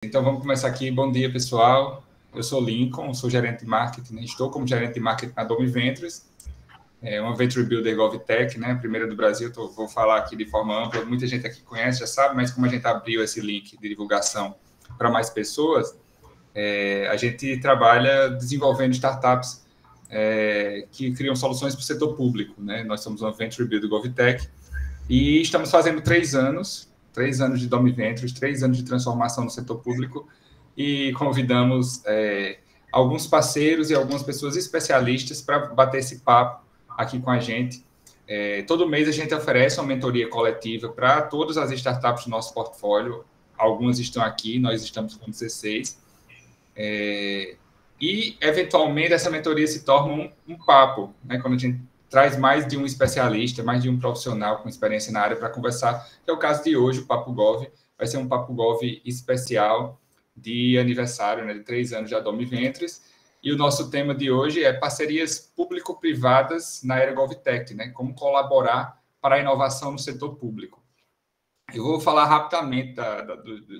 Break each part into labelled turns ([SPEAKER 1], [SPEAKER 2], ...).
[SPEAKER 1] Então, vamos começar aqui. Bom dia, pessoal. Eu sou Lincoln, sou gerente de marketing, né? Estou como gerente de marketing na Domi Ventures, uma Venture Builder GovTech, né? Primeira do Brasil. Vou falar aqui de forma ampla. Muita gente aqui conhece, já sabe, mas como a gente abriu esse link de divulgação para mais pessoas, a gente trabalha desenvolvendo startups que criam soluções para o setor público, né? Nós somos uma Venture Builder GovTech e estamos fazendo 3 anos de Domi Ventures, 3 anos de transformação no setor público, e convidamos alguns parceiros e algumas pessoas especialistas para bater esse papo aqui com a gente. Todo mês a gente oferece uma mentoria coletiva para todas as startups do nosso portfólio. Algumas estão aqui, nós estamos com 16. E, eventualmente, essa mentoria se torna um papo, né? Quando a gente traz mais de um especialista, mais de um profissional com experiência na área para conversar, que é o caso de hoje, o Papo Gov. Vai ser um Papo Gov especial de aniversário, né, de 3 anos da Domi Ventures. E o nosso tema de hoje é parcerias público-privadas na era GovTech, né? Como colaborar para a inovação no setor público. Eu vou falar rapidamente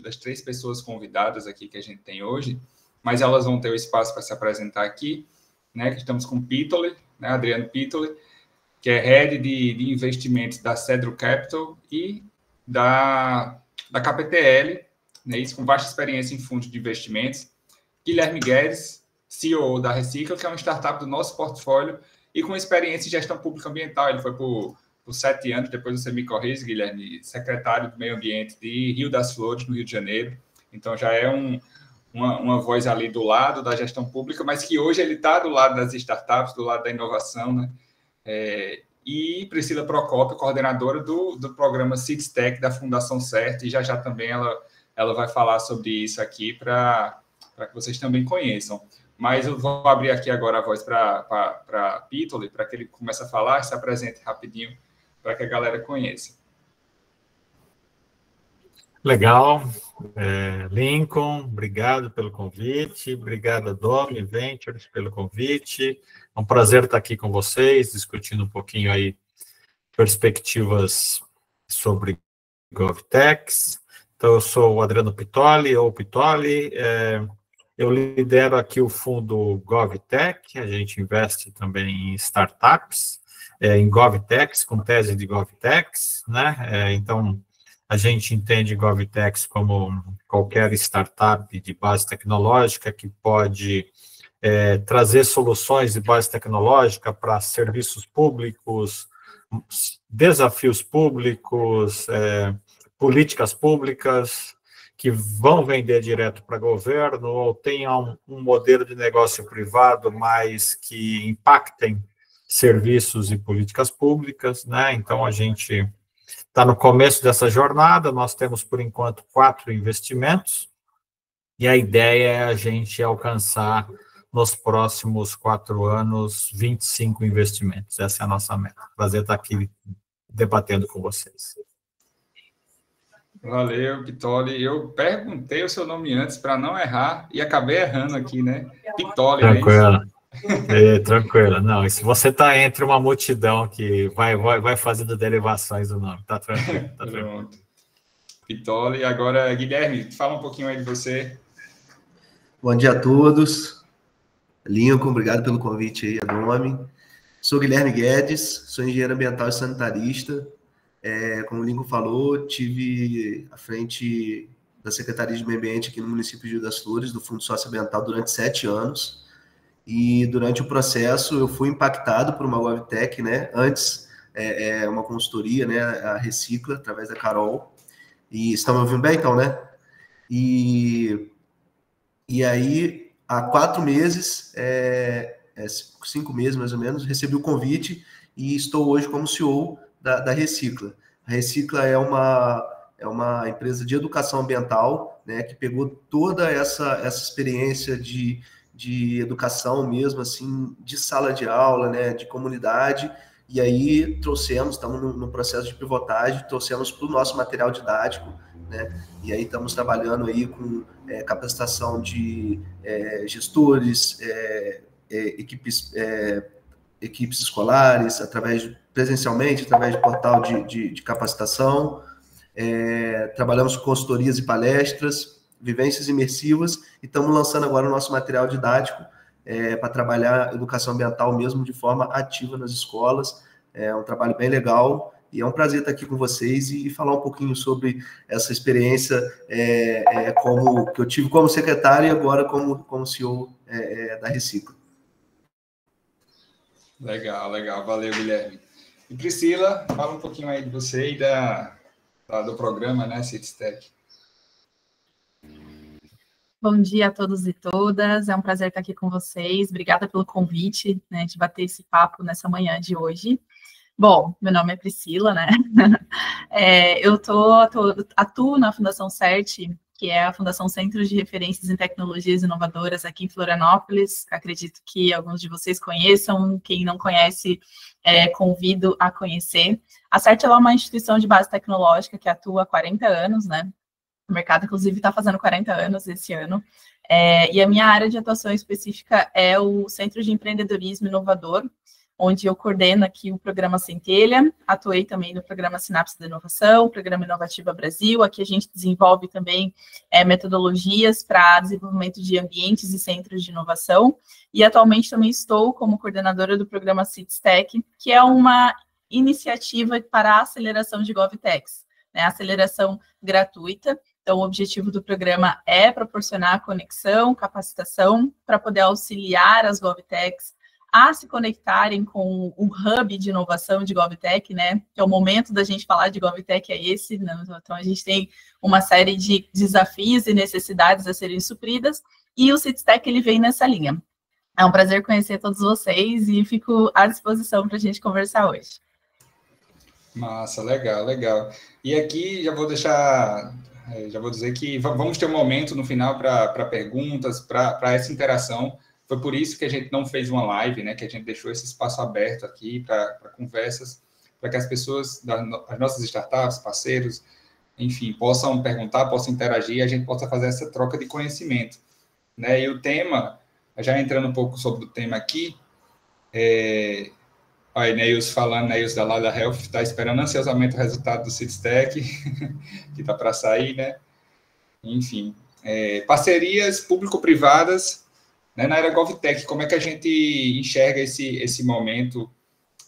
[SPEAKER 1] das 3 pessoas convidadas aqui que a gente tem hoje, mas elas vão ter o espaço para se apresentar aqui, né? Que estamos com Pitoli, né, Adriano Pitoli, que é Head de Investimentos da Cedro Capital e da KPTL, né, isso com vasta experiência em fundos de investimentos. Guilherme Guedes, CEO da Recicla, que é uma startup do nosso portfólio e com experiência em gestão pública ambiental. Ele foi por 7 anos, depois você me corrige, Guilherme, secretário do Meio Ambiente de Rio das Flores, no Rio de Janeiro. Então, já é uma voz ali do lado da gestão pública, mas que hoje ele está do lado das startups, do lado da inovação, né? E Priscila Procópio, coordenadora do programa Seeds Tech da Fundação CERT, e já também ela vai falar sobre isso aqui para que vocês também conheçam. Mas eu vou abrir aqui agora a voz para Pitoli, para que ele comece a falar, se apresente rapidinho, para que a galera conheça.
[SPEAKER 2] Legal. Lincoln, obrigado pelo convite, obrigado a Domi Ventures pelo convite, é um prazer estar aqui com vocês, discutindo um pouquinho aí perspectivas sobre GovTechs. Então, eu sou o Adriano Pitoli, ou Pitoli, eu lidero aqui o fundo GovTech, a gente investe também em startups, em GovTechs, com tese de GovTechs, né, então a gente entende GovTechs como qualquer startup de base tecnológica que pode trazer soluções de base tecnológica para serviços públicos, desafios públicos, políticas públicas que vão vender direto para governo ou tenham um modelo de negócio privado, mas que impactem serviços e políticas públicas, né? Então, a gente está no começo dessa jornada, nós temos, por enquanto, 4 investimentos, e a ideia é a gente alcançar, nos próximos 4 anos, 25 investimentos. Essa é a nossa meta. Prazer estar aqui debatendo com vocês.
[SPEAKER 1] Valeu, Pitoli. Eu perguntei o seu nome antes para não errar e acabei errando aqui, né? Pitoli,
[SPEAKER 2] tranquilo. Tranquilo. Não, e se você está entre uma multidão que vai fazendo derivações do nome, tá tranquilo. Tá tranquilo.
[SPEAKER 1] Pitoli. Agora, Guilherme, fala um pouquinho aí de você.
[SPEAKER 3] Bom dia a todos. Lincoln, obrigado pelo convite aí, a Domi. Sou Guilherme Guedes, sou engenheiro ambiental e sanitarista. Como o Lincoln falou, tive à frente da Secretaria de Meio Ambiente aqui no município de Rio das Flores, do Fundo Socioambiental, durante 7 anos. E durante o processo eu fui impactado por uma GovTech, né? Antes, uma consultoria, né? A Recicla, através da Carol. E estão me ouvindo bem, então, né? E aí, há 4 meses, 5 meses mais ou menos, recebi o convite e estou hoje como CEO da Recicla. A Recicla é uma empresa de educação ambiental, né, que pegou toda essa experiência de educação mesmo, assim, de sala de aula, né, de comunidade, e aí estamos no processo de pivotagem, trouxemos para o nosso material didático, né, e aí estamos trabalhando aí com capacitação de gestores, equipes escolares, presencialmente, através de portal de capacitação, trabalhamos com consultorias e palestras, vivências imersivas, e estamos lançando agora o nosso material didático para trabalhar educação ambiental mesmo de forma ativa nas escolas. É um trabalho bem legal, e é um prazer estar aqui com vocês e falar um pouquinho sobre essa experiência que eu tive como secretário e agora como CEO da Recicla.
[SPEAKER 1] Legal, legal. Valeu, Guilherme. E Priscila, fala um pouquinho aí de você e do programa, né, CityStack.
[SPEAKER 4] Bom dia a todos e todas, é um prazer estar aqui com vocês, obrigada pelo convite, né, de bater esse papo nessa manhã de hoje. Bom, meu nome é Priscila, né, eu atuo na Fundação CERT, que é a Fundação Centro de Referências em Tecnologias Inovadoras aqui em Florianópolis. Acredito que alguns de vocês conheçam, quem não conhece, convido a conhecer. A CERT é uma instituição de base tecnológica que atua há 40 anos, né? O mercado, inclusive, está fazendo 40 anos esse ano. E a minha área de atuação específica é o Centro de Empreendedorismo Inovador, onde eu coordeno aqui o programa Centelha, atuei também no programa Sinapse da Inovação, programa Inovativa Brasil. Aqui a gente desenvolve também metodologias para desenvolvimento de ambientes e centros de inovação, e atualmente também estou como coordenadora do programa CityStack, que é uma iniciativa para a aceleração de GovTechs, né, aceleração gratuita. Então, o objetivo do programa é proporcionar conexão, capacitação, para poder auxiliar as GovTechs a se conectarem com o hub de inovação de GovTech, né? Que é o momento da gente falar de GovTech, é esse, né? Então, a gente tem uma série de desafios e necessidades a serem supridas, e o CityStack, ele vem nessa linha. É um prazer conhecer todos vocês e fico à disposição para a gente conversar hoje.
[SPEAKER 1] Massa, legal, legal. E aqui já vou dizer que vamos ter um momento no final para perguntas, para essa interação. Foi por isso que a gente não fez uma live, né? Que a gente deixou esse espaço aberto aqui para conversas, para que as pessoas, as nossas startups, parceiros, enfim, possam perguntar, possam interagir, e a gente possa fazer essa troca de conhecimento, né? E o tema, já entrando um pouco sobre o tema aqui, a Eneus falando, Eneus da Lada Health, está esperando ansiosamente o resultado do CityStack, que está para sair, né? Enfim, parcerias público-privadas, né, na era GovTech, como é que a gente enxerga esse momento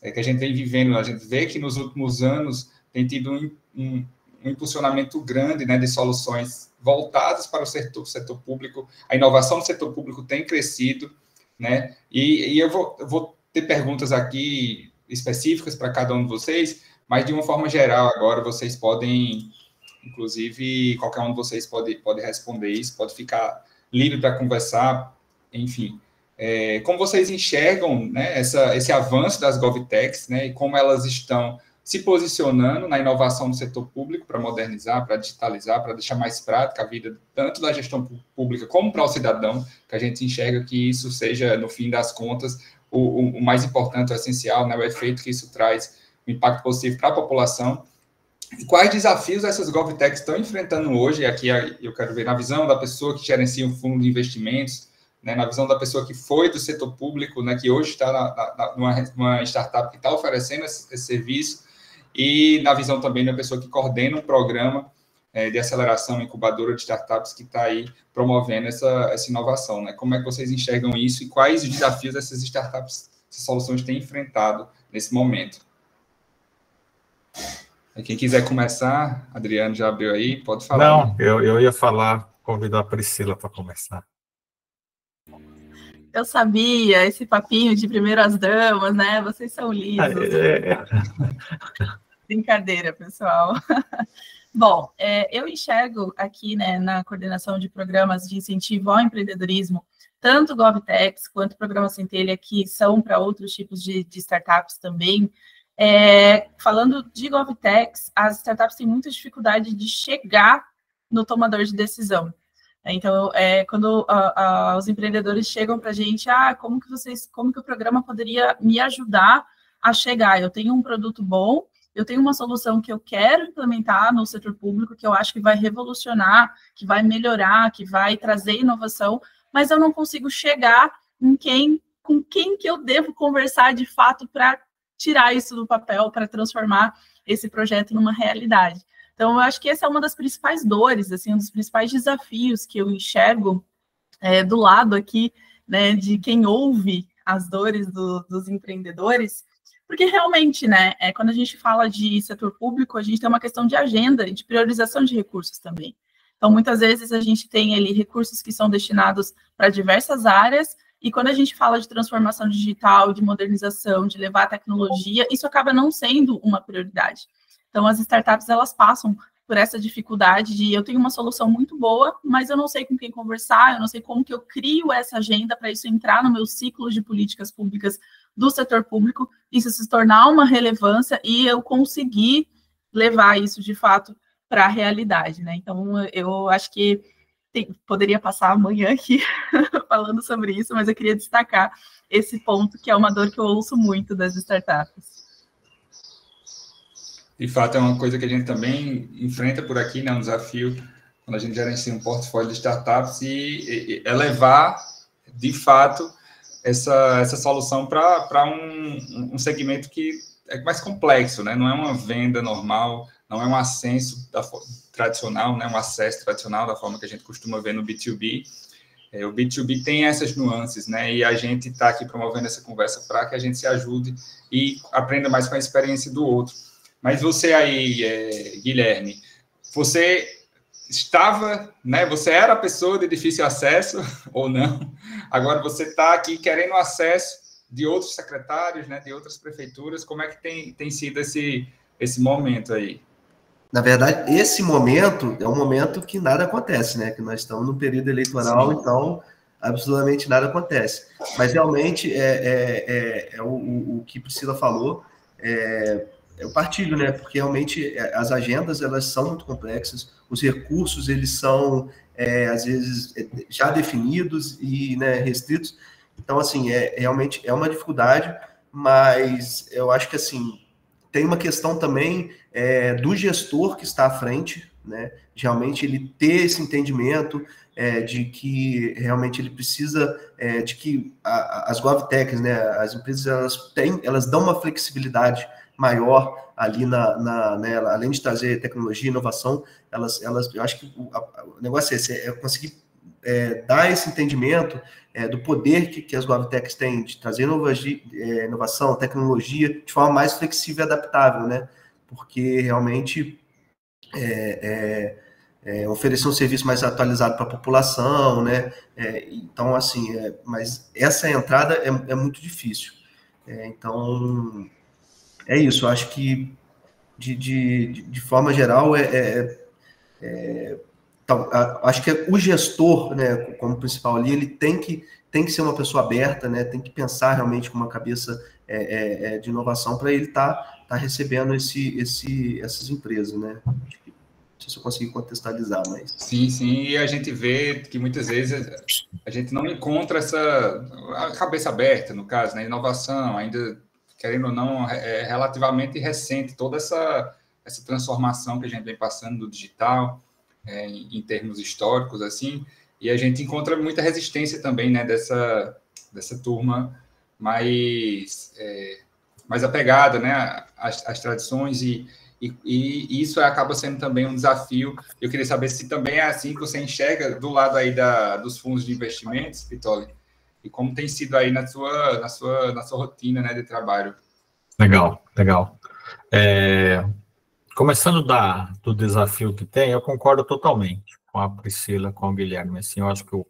[SPEAKER 1] que a gente vem vivendo? A gente vê que nos últimos anos tem tido um impulsionamento grande, né, de soluções voltadas para o setor público. A inovação no setor público tem crescido, né? E eu vou ter perguntas aqui específicas para cada um de vocês, mas de uma forma geral agora vocês podem, inclusive, qualquer um de vocês pode responder isso, pode ficar livre para conversar, enfim. Como vocês enxergam, né, esse avanço das GovTechs, né, e como elas estão se posicionando na inovação do setor público para modernizar, para digitalizar, para deixar mais prática a vida tanto da gestão pública como para o cidadão, que a gente enxerga que isso seja, no fim das contas, o mais importante, o essencial, né, o efeito que isso traz, o impacto positivo para a população. E quais desafios essas GovTechs estão enfrentando hoje? Aqui eu quero ver na visão da pessoa que gerencia um fundo de investimentos, né, na visão da pessoa que foi do setor público, né, que hoje está numa startup que está oferecendo esse serviço, e na visão também da pessoa que coordena um programa de aceleração incubadora de startups que está aí promovendo essa inovação, né? Como é que vocês enxergam isso e quais os desafios essas startups, essas soluções têm enfrentado nesse momento? Quem quiser começar, Adriano já abriu aí, pode falar.
[SPEAKER 2] Não,
[SPEAKER 1] né?
[SPEAKER 2] eu ia falar, convidar a Priscila para começar.
[SPEAKER 4] Eu sabia, esse papinho de primeiro as damas, né? Vocês são lisos. Brincadeira, pessoal. Bom, eu enxergo aqui, né, na coordenação de programas de incentivo ao empreendedorismo, tanto GovTechs quanto o programa Centelha, que são para outros tipos de startups também. Falando de GovTechs, as startups têm muita dificuldade de chegar no tomador de decisão. Então, quando os empreendedores chegam para a gente, como que o programa poderia me ajudar a chegar? Eu tenho um produto bom, eu tenho uma solução que eu quero implementar no setor público, que eu acho que vai revolucionar, que vai melhorar, que vai trazer inovação, mas eu não consigo chegar com quem que eu devo conversar de fato para tirar isso do papel, para transformar esse projeto numa realidade. Então, eu acho que essa é uma das principais dores, assim, um dos principais desafios que eu enxergo do lado aqui, né, de quem ouve as dores dos empreendedores, porque realmente, né, quando a gente fala de setor público, a gente tem uma questão de agenda e de priorização de recursos também. Então, muitas vezes a gente tem ali recursos que são destinados para diversas áreas, e quando a gente fala de transformação digital, de modernização, de levar a tecnologia, isso acaba não sendo uma prioridade. Então, as startups, elas passam por essa dificuldade de eu tenho uma solução muito boa, mas eu não sei com quem conversar, eu não sei como que eu crio essa agenda para isso entrar no meu ciclo de políticas públicas do setor público, isso se tornar uma relevância e eu conseguir levar isso, de fato, para a realidade, né? Então, eu acho que poderia passar amanhã aqui falando sobre isso, mas eu queria destacar esse ponto, que é uma dor que eu ouço muito das startups.
[SPEAKER 1] De fato, é uma coisa que a gente também enfrenta por aqui, né? Um desafio, quando a gente gerencia um portfólio de startups, e levar, de fato, essa solução para um segmento que é mais complexo, né? Não é uma venda normal, não é um acesso tradicional, né? Um acesso tradicional da forma que a gente costuma ver no B2B. O B2B tem essas nuances, né? E a gente está aqui promovendo essa conversa para que a gente se ajude e aprenda mais com a experiência do outro. Mas você aí, Guilherme, você estava, né? Você era a pessoa de difícil acesso ou não? Agora você está aqui querendo acesso de outros secretários, né? De outras prefeituras. Como é que tem sido esse momento aí?
[SPEAKER 3] Na verdade, esse momento é um momento que nada acontece, né? Que nós estamos no período eleitoral, sim. Então absolutamente nada acontece. Mas realmente o que Priscila falou. Eu partilho, né? Porque realmente as agendas, elas são muito complexas, os recursos, eles são, às vezes, já definidos e, né, restritos. Então, assim, realmente é uma dificuldade, mas eu acho que, assim, tem uma questão também do gestor que está à frente, né? Realmente ele ter esse entendimento de que realmente ele precisa de que as GovTechs, né, as empresas, elas dão uma flexibilidade maior ali né, além de trazer tecnologia e inovação, eu acho que o negócio é esse, é conseguir dar esse entendimento do poder que as GovTechs têm de trazer inovação, tecnologia de forma mais flexível e adaptável, né? Porque realmente oferecer um serviço mais atualizado para a população, né? Então, assim, mas essa entrada é muito difícil. Então, é isso, eu acho que, de forma geral, acho que o gestor, né, como principal ali, ele tem que ser uma pessoa aberta, né, tem que pensar realmente com uma cabeça de inovação para ele tá recebendo essas empresas, né. Não sei se eu consegui contextualizar, mas...
[SPEAKER 1] Sim, e a gente vê que muitas vezes a gente não encontra a cabeça aberta, no caso, né, inovação, ainda... querendo ou não, é relativamente recente toda essa transformação que a gente vem passando do digital, em termos históricos, assim, e a gente encontra muita resistência também, né, dessa turma mais apegada, né, às tradições, e isso acaba sendo também um desafio. Eu queria saber se também é assim que você enxerga do lado aí dos fundos de investimentos, Pitoli, e como tem sido aí na sua rotina, né, de trabalho.
[SPEAKER 2] Legal. Começando do desafio que tem, eu concordo totalmente com a Priscila, com o Guilherme. Assim, eu acho que o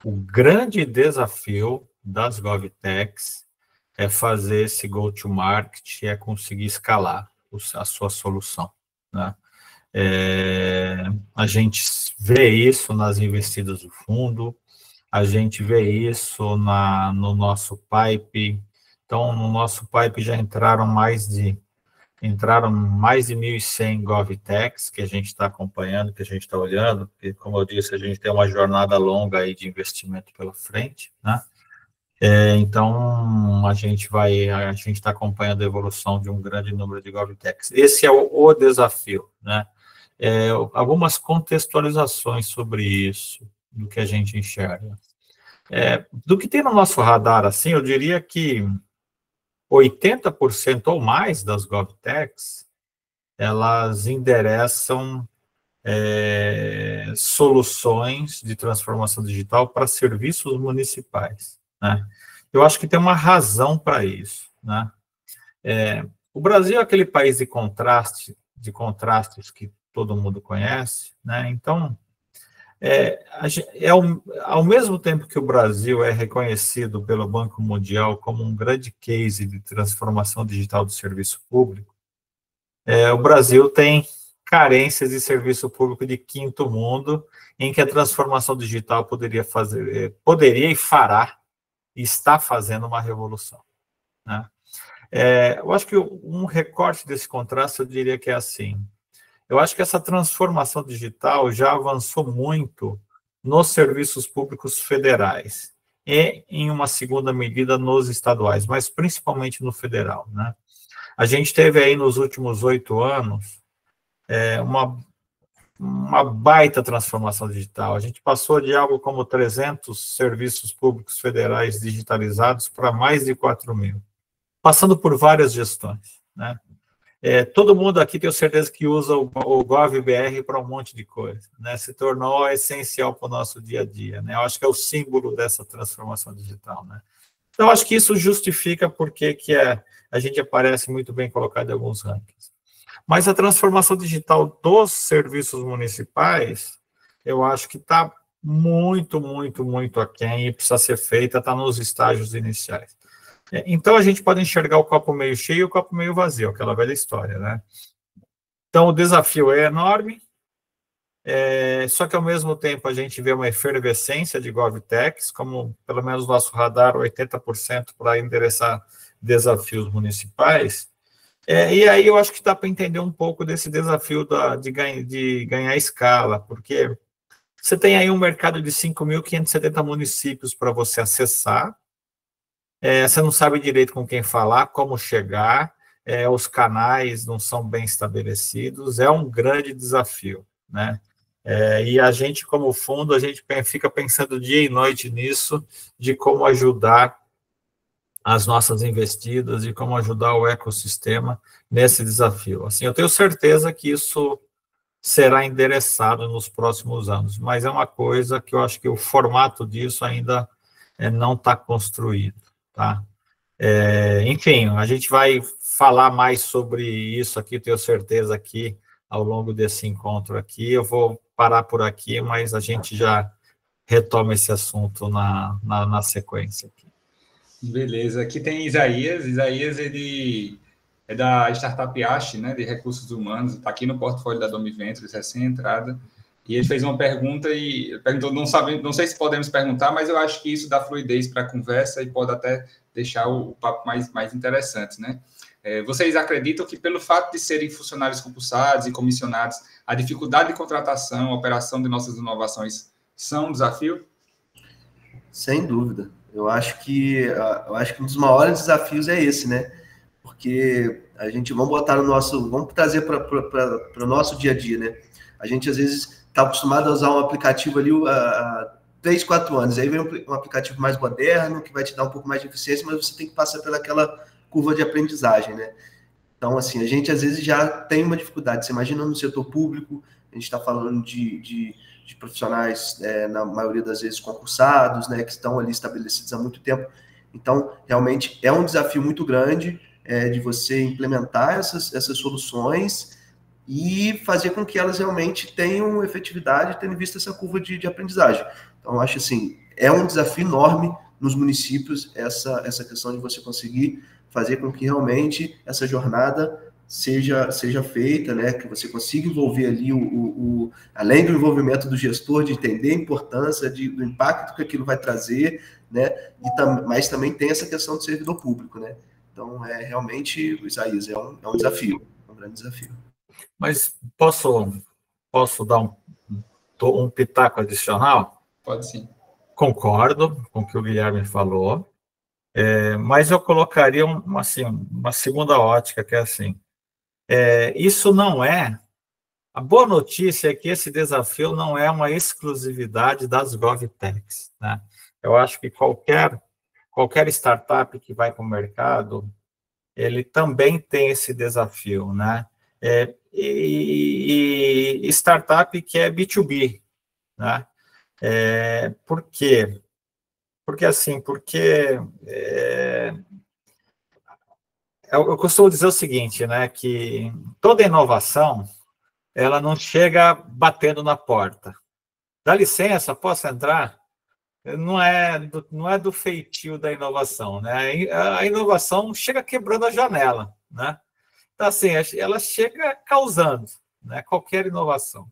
[SPEAKER 2] grande desafio das GovTechs é fazer esse go-to-market, é conseguir escalar a sua solução, né? A gente vê isso nas investidas do fundo, a gente vê isso no nosso pipe. Então, no nosso pipe já entraram mais de 1.100 GovTechs que a gente está acompanhando, que a gente está olhando, porque, como eu disse, a gente tem uma jornada longa aí de investimento pela frente, né? Então, a gente está acompanhando a evolução de um grande número de GovTechs. Esse é o desafio, né? Algumas contextualizações sobre isso, do que a gente enxerga. Do que tem no nosso radar, assim, eu diria que 80% ou mais das GovTechs elas endereçam soluções de transformação digital para serviços municipais, né? Eu acho que tem uma razão para isso, né? O Brasil é aquele país de contrastes que todo mundo conhece, né? Então, ao mesmo tempo que o Brasil é reconhecido pelo Banco Mundial como um grande case de transformação digital do serviço público, o Brasil tem carências de serviço público de quinto mundo, em que a transformação digital poderia e fará, e está fazendo uma revolução, né? Eu acho que um recorte desse contraste, eu diria que é assim: eu acho que essa transformação digital já avançou muito nos serviços públicos federais e, em uma segunda medida, nos estaduais, mas principalmente no federal, né? A gente teve aí nos últimos 8 anos uma baita transformação digital. A gente passou de algo como 300 serviços públicos federais digitalizados para mais de 4.000, passando por várias gestões, né? Todo mundo aqui, tenho certeza, que usa o GovBR para um monte de coisa, né? Se tornou essencial para o nosso dia a dia, né? Eu acho que é o símbolo dessa transformação digital, né? Então, acho que isso justifica porque a gente aparece muito bem colocado em alguns rankings. Mas a transformação digital dos serviços municipais, eu acho que está muito, muito, muito aquém e precisa ser feita, está nos estágios iniciais. Então, a gente pode enxergar o copo meio cheio e o copo meio vazio, aquela velha história, né? Então, o desafio é enorme, só que, ao mesmo tempo, a gente vê uma efervescência de GovTechs, como, pelo menos, no nosso radar, 80% para endereçar desafios municipais. E aí eu acho que dá para entender um pouco desse desafio de ganhar escala, porque você tem aí um mercado de 5.570 municípios para você acessar, você não sabe direito com quem falar, como chegar, os canais não são bem estabelecidos, é um grande desafio, né? E a gente, como fundo, a gente fica pensando dia e noite nisso, de como ajudar as nossas investidas e como ajudar o ecossistema nesse desafio. Assim, eu tenho certeza que isso será endereçado nos próximos anos, mas é uma coisa que eu acho que o formato disso ainda não está construído, tá? Enfim, a gente vai falar mais sobre isso aqui, tenho certeza, aqui ao longo desse encontro aqui. Eu vou parar por aqui, mas a gente já retoma esse assunto na sequência aqui.
[SPEAKER 1] Beleza, aqui tem Isaías, ele é da startup Ash, né, de recursos humanos, está aqui no portfólio da Domi Ventures, recém-entrada, e ele fez uma pergunta e perguntou, não sei se podemos perguntar, mas eu acho que isso dá fluidez para a conversa e pode até deixar o papo mais interessante, né? Vocês acreditam que, pelo fato de serem funcionários compulsados e comissionados, a dificuldade de contratação, operação de nossas inovações são um desafio?
[SPEAKER 3] Sem dúvida. Eu acho que um dos maiores desafios é esse, né? Porque a gente vamos trazer para o nosso dia a dia, né? A gente às vezes está acostumado a usar um aplicativo ali há 3, 4 anos, aí vem um aplicativo mais moderno, que vai te dar um pouco mais de eficiência, mas você tem que passar pelaquela curva de aprendizagem, né? Então, assim, a gente às vezes já tem uma dificuldade. Você imagina no setor público, a gente está falando de profissionais, na maioria das vezes concursados, né, que estão ali estabelecidos há muito tempo. Então, realmente, é um desafio muito grande de você implementar essas soluções e fazer com que elas realmente tenham efetividade, tendo visto essa curva de aprendizagem. Então, eu acho assim, é um desafio enorme nos municípios essa questão de você conseguir fazer com que realmente essa jornada seja feita, né, que você consiga envolver ali além do envolvimento do gestor, de entender a importância do impacto que aquilo vai trazer, né, mas também tem essa questão do servidor público, né. Então, realmente, Isaías, é um desafio, um grande desafio.
[SPEAKER 2] Mas posso dar um pitaco adicional?
[SPEAKER 1] Pode sim.
[SPEAKER 2] Concordo com o que o Guilherme falou, mas eu colocaria uma segunda ótica, que é assim, isso não é... A boa notícia é que esse desafio não é uma exclusividade das GovTechs, né? Eu acho que qualquer startup que vai para o mercado, ele também tem esse desafio, né? e startup que é B2B, né? Por quê? Porque eu costumo dizer o seguinte, né, que toda inovação, ela não chega batendo na porta. Dá licença, posso entrar? Não é do feitio da inovação, né? A inovação chega quebrando a janela, né? Então, assim, ela chega causando, né? Qualquer inovação.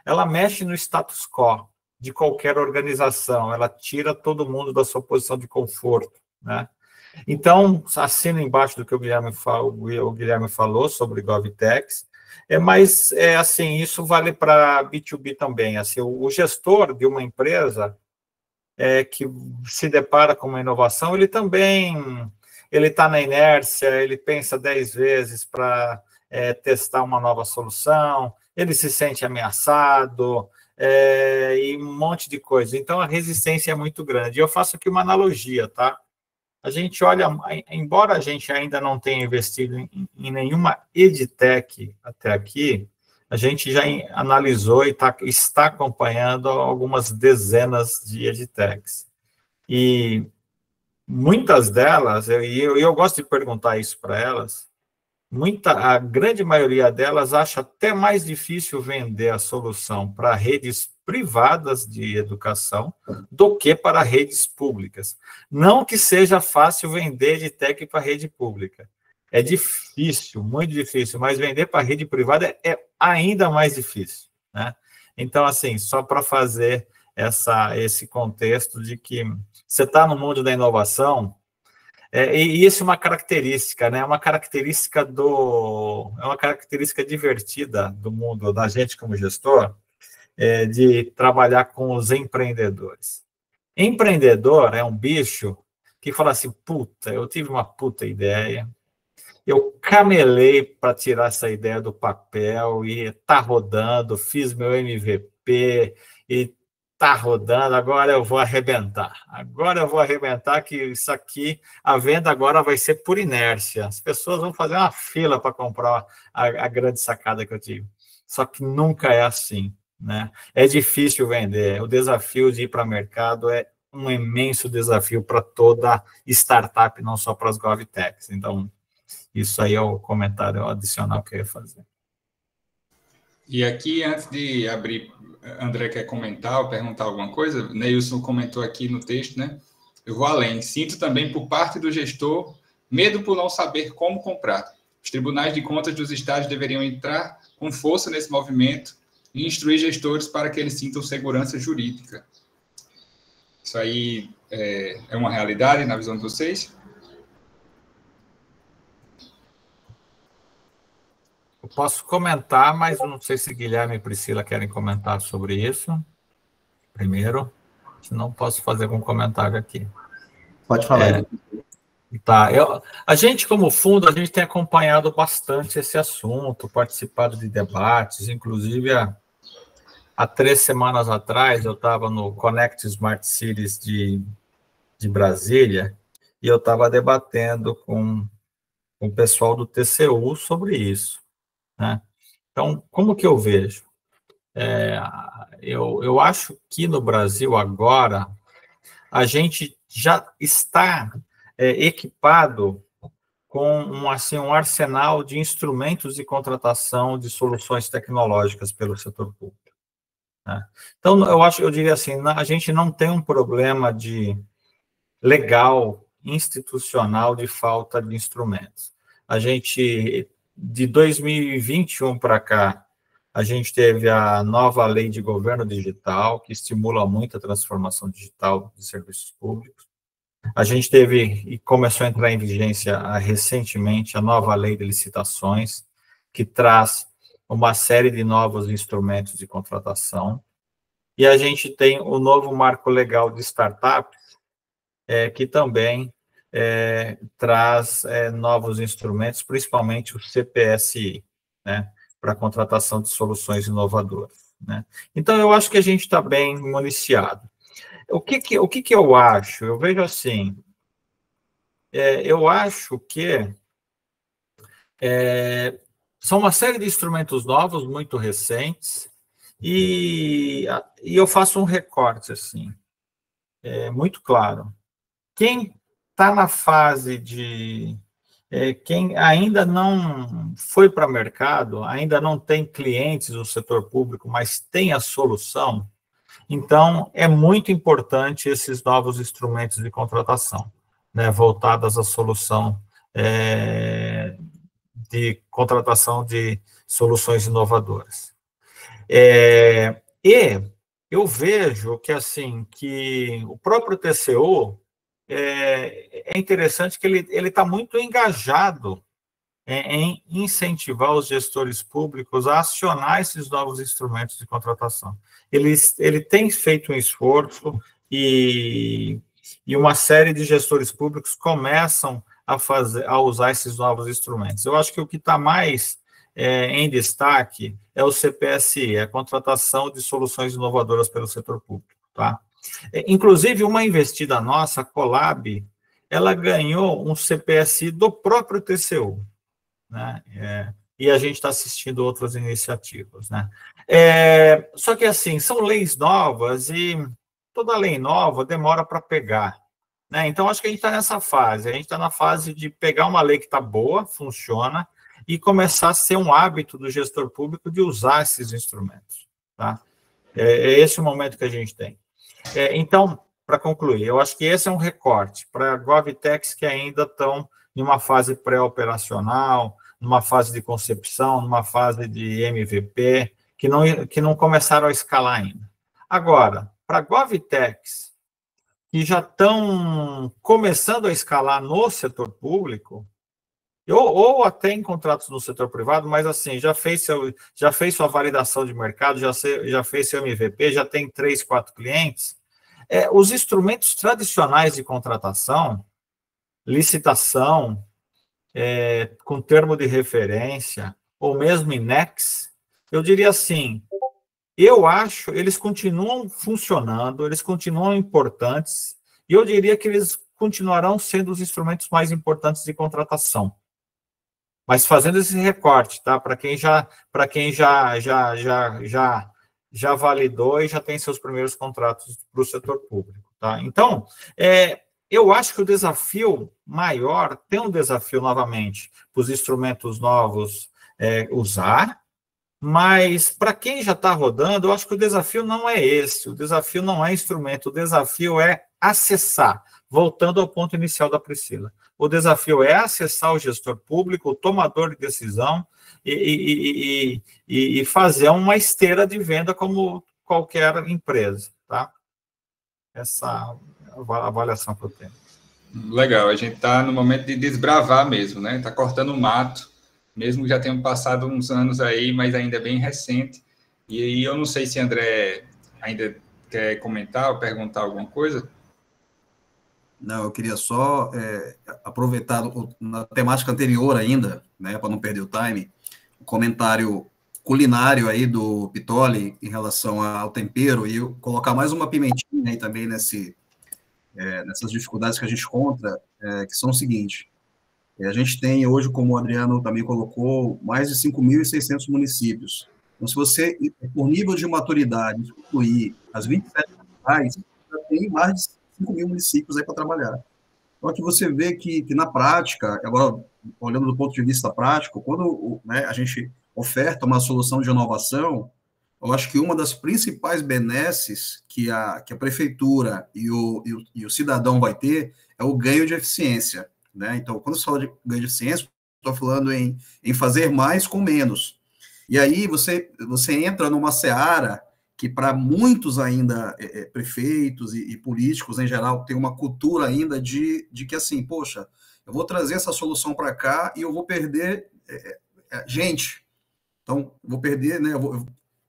[SPEAKER 2] Ela mexe no status quo de qualquer organização, ela tira todo mundo da sua posição de conforto, né? Então, assino embaixo do que o Guilherme falou sobre GovTechs, mas, assim, isso vale para B2B também. Assim, o gestor de uma empresa que se depara com uma inovação, ele está na inércia, ele pensa 10 vezes para testar uma nova solução, ele se sente ameaçado, e um monte de coisa. Então, a resistência é muito grande. Eu faço aqui uma analogia, tá? A gente olha, embora a gente ainda não tenha investido em nenhuma edtech até aqui, a gente já analisou e está acompanhando algumas dezenas de edtechs. E muitas delas, eu gosto de perguntar isso para elas, a grande maioria delas acha até mais difícil vender a solução para redes privadas de educação do que para redes públicas. Não que seja fácil vender edtech para rede pública. É difícil, muito difícil, mas vender para rede privada é ainda mais difícil, né? Então, assim, só para fazer esse contexto de que você está no mundo da inovação, e isso é uma característica, né? É uma característica divertida do mundo, da gente como gestor, de trabalhar com os empreendedores. Empreendedor é um bicho que fala assim, puta, eu tive uma puta ideia, eu camelei para tirar essa ideia do papel e está rodando, fiz meu MVP e está rodando, agora eu vou arrebentar. Agora eu vou arrebentar, que isso aqui, a venda agora vai ser por inércia. As pessoas vão fazer uma fila para comprar a grande sacada que eu tive. Só que nunca é assim, né? É difícil vender. O desafio de ir para o mercado é um imenso desafio para toda startup, não só para as GovTechs. Então, isso aí é o comentário adicional que eu ia fazer.
[SPEAKER 1] E aqui, antes de abrir, André quer comentar ou perguntar alguma coisa? Neilson comentou aqui no texto, né? Eu vou além. Sinto também, por parte do gestor, medo por não saber como comprar. Os tribunais de contas dos estados deveriam entrar com força nesse movimento e instruir gestores para que eles sintam segurança jurídica. Isso aí é uma realidade na visão de vocês?
[SPEAKER 2] Eu posso comentar, mas não sei se Guilherme e Priscila querem comentar sobre isso primeiro, senão posso fazer algum comentário aqui.
[SPEAKER 3] Pode falar.
[SPEAKER 2] Tá, a gente, como fundo, a gente tem acompanhado bastante esse assunto, participado de debates, inclusive há 3 semanas atrás eu estava no Connect Smart Cities de Brasília e eu estava debatendo com o pessoal do TCU sobre isso, né? Então, como que eu vejo? Eu acho que no Brasil agora a gente já está equipado com um arsenal de instrumentos de contratação de soluções tecnológicas pelo setor público, né? Então, eu diria assim, a gente não tem um problema legal, institucional, de falta de instrumentos. A gente, de 2021 para cá, a gente teve a nova lei de governo digital, que estimula muito a transformação digital de serviços públicos. A gente teve, e começou a entrar em vigência recentemente, a nova lei de licitações, que traz uma série de novos instrumentos de contratação. E a gente tem o novo marco legal de startups, que também traz novos instrumentos, principalmente o CPSI, né, para a contratação de soluções inovadoras, né? Então, eu acho que a gente está bem municiado. O que eu acho? Eu vejo assim, eu acho que São uma série de instrumentos novos, muito recentes, e eu faço um recorte, assim, muito claro. Quem está na fase de... quem ainda não foi para o mercado, ainda não tem clientes do setor público, mas tem a solução, então é muito importante esses novos instrumentos de contratação, né, voltados à solução de contratação de soluções inovadoras. E eu vejo que, assim, que o próprio TCU é interessante que ele está muito engajado em incentivar os gestores públicos a acionar esses novos instrumentos de contratação. Ele tem feito um esforço e uma série de gestores públicos começam a usar esses novos instrumentos. Eu acho que o que está mais em destaque é o CPSI, a contratação de soluções inovadoras pelo setor público, tá? Inclusive, uma investida nossa, a Colab, ela ganhou um CPSI do próprio TCU, né? E a gente está assistindo outras iniciativas, né? Só que, assim, são leis novas e toda lei nova demora para pegar, né? Então, acho que a gente está nessa fase. A gente está na fase de pegar uma lei que está boa, funciona, e começar a ser um hábito do gestor público de usar esses instrumentos, tá? É esse o momento que a gente tem. Então, para concluir, eu acho que esse é um recorte para GovTechs que ainda estão em uma fase pré-operacional, numa fase de concepção, numa fase de MVP, que não começaram a escalar ainda. Agora, para GovTechs que já estão começando a escalar no setor público, ou até em contratos no setor privado, mas assim, já fez sua validação de mercado, já fez seu MVP, já tem 3, 4 clientes, os instrumentos tradicionais de contratação, licitação, com termo de referência, ou mesmo INEX, eu diria assim, eu acho, eles continuam funcionando, eles continuam importantes, e eu diria que eles continuarão sendo os instrumentos mais importantes de contratação. Mas fazendo esse recorte, tá? Para quem já validou e já tem seus primeiros contratos para o setor público, tá? Então, eu acho que o desafio maior, tem um desafio novamente para os instrumentos novos usar, mas para quem já está rodando, eu acho que o desafio não é esse, o desafio não é instrumento, o desafio é acessar, voltando ao ponto inicial da Priscila. O desafio é acessar o gestor público, o tomador de decisão, e fazer uma esteira de venda como qualquer empresa, tá? Essa avaliação que eu tenho.
[SPEAKER 1] Legal, a gente está no momento de desbravar mesmo, né? Está cortando o mato, mesmo que já tenham passado uns anos aí, mas ainda é bem recente. E aí eu não sei se André ainda quer comentar ou perguntar alguma coisa.
[SPEAKER 5] Não, eu queria só aproveitar na temática anterior ainda, né, para não perder o time, o comentário culinário aí do Pitoli em relação ao tempero, e eu colocar mais uma pimentinha aí também nessas dificuldades que a gente encontra, que são o seguinte: a gente tem hoje, como o Adriano também colocou, mais de 5.600 municípios. Então, se você, por nível de maturidade, excluir as 27 capitais, já tem mais de 5.000 municípios aí para trabalhar. Então, aqui você vê que na prática, agora, olhando do ponto de vista prático, quando a gente oferta uma solução de inovação, eu acho que uma das principais benesses que a prefeitura e o cidadão vai ter é o ganho de eficiência, né? Então, quando você fala de ganho de eficiência, estou falando em fazer mais com menos. E aí você entra numa seara que para muitos ainda prefeitos e políticos em geral tem uma cultura ainda de que assim, poxa, eu vou trazer essa solução para cá e eu vou perder gente. Então, vou perder, né?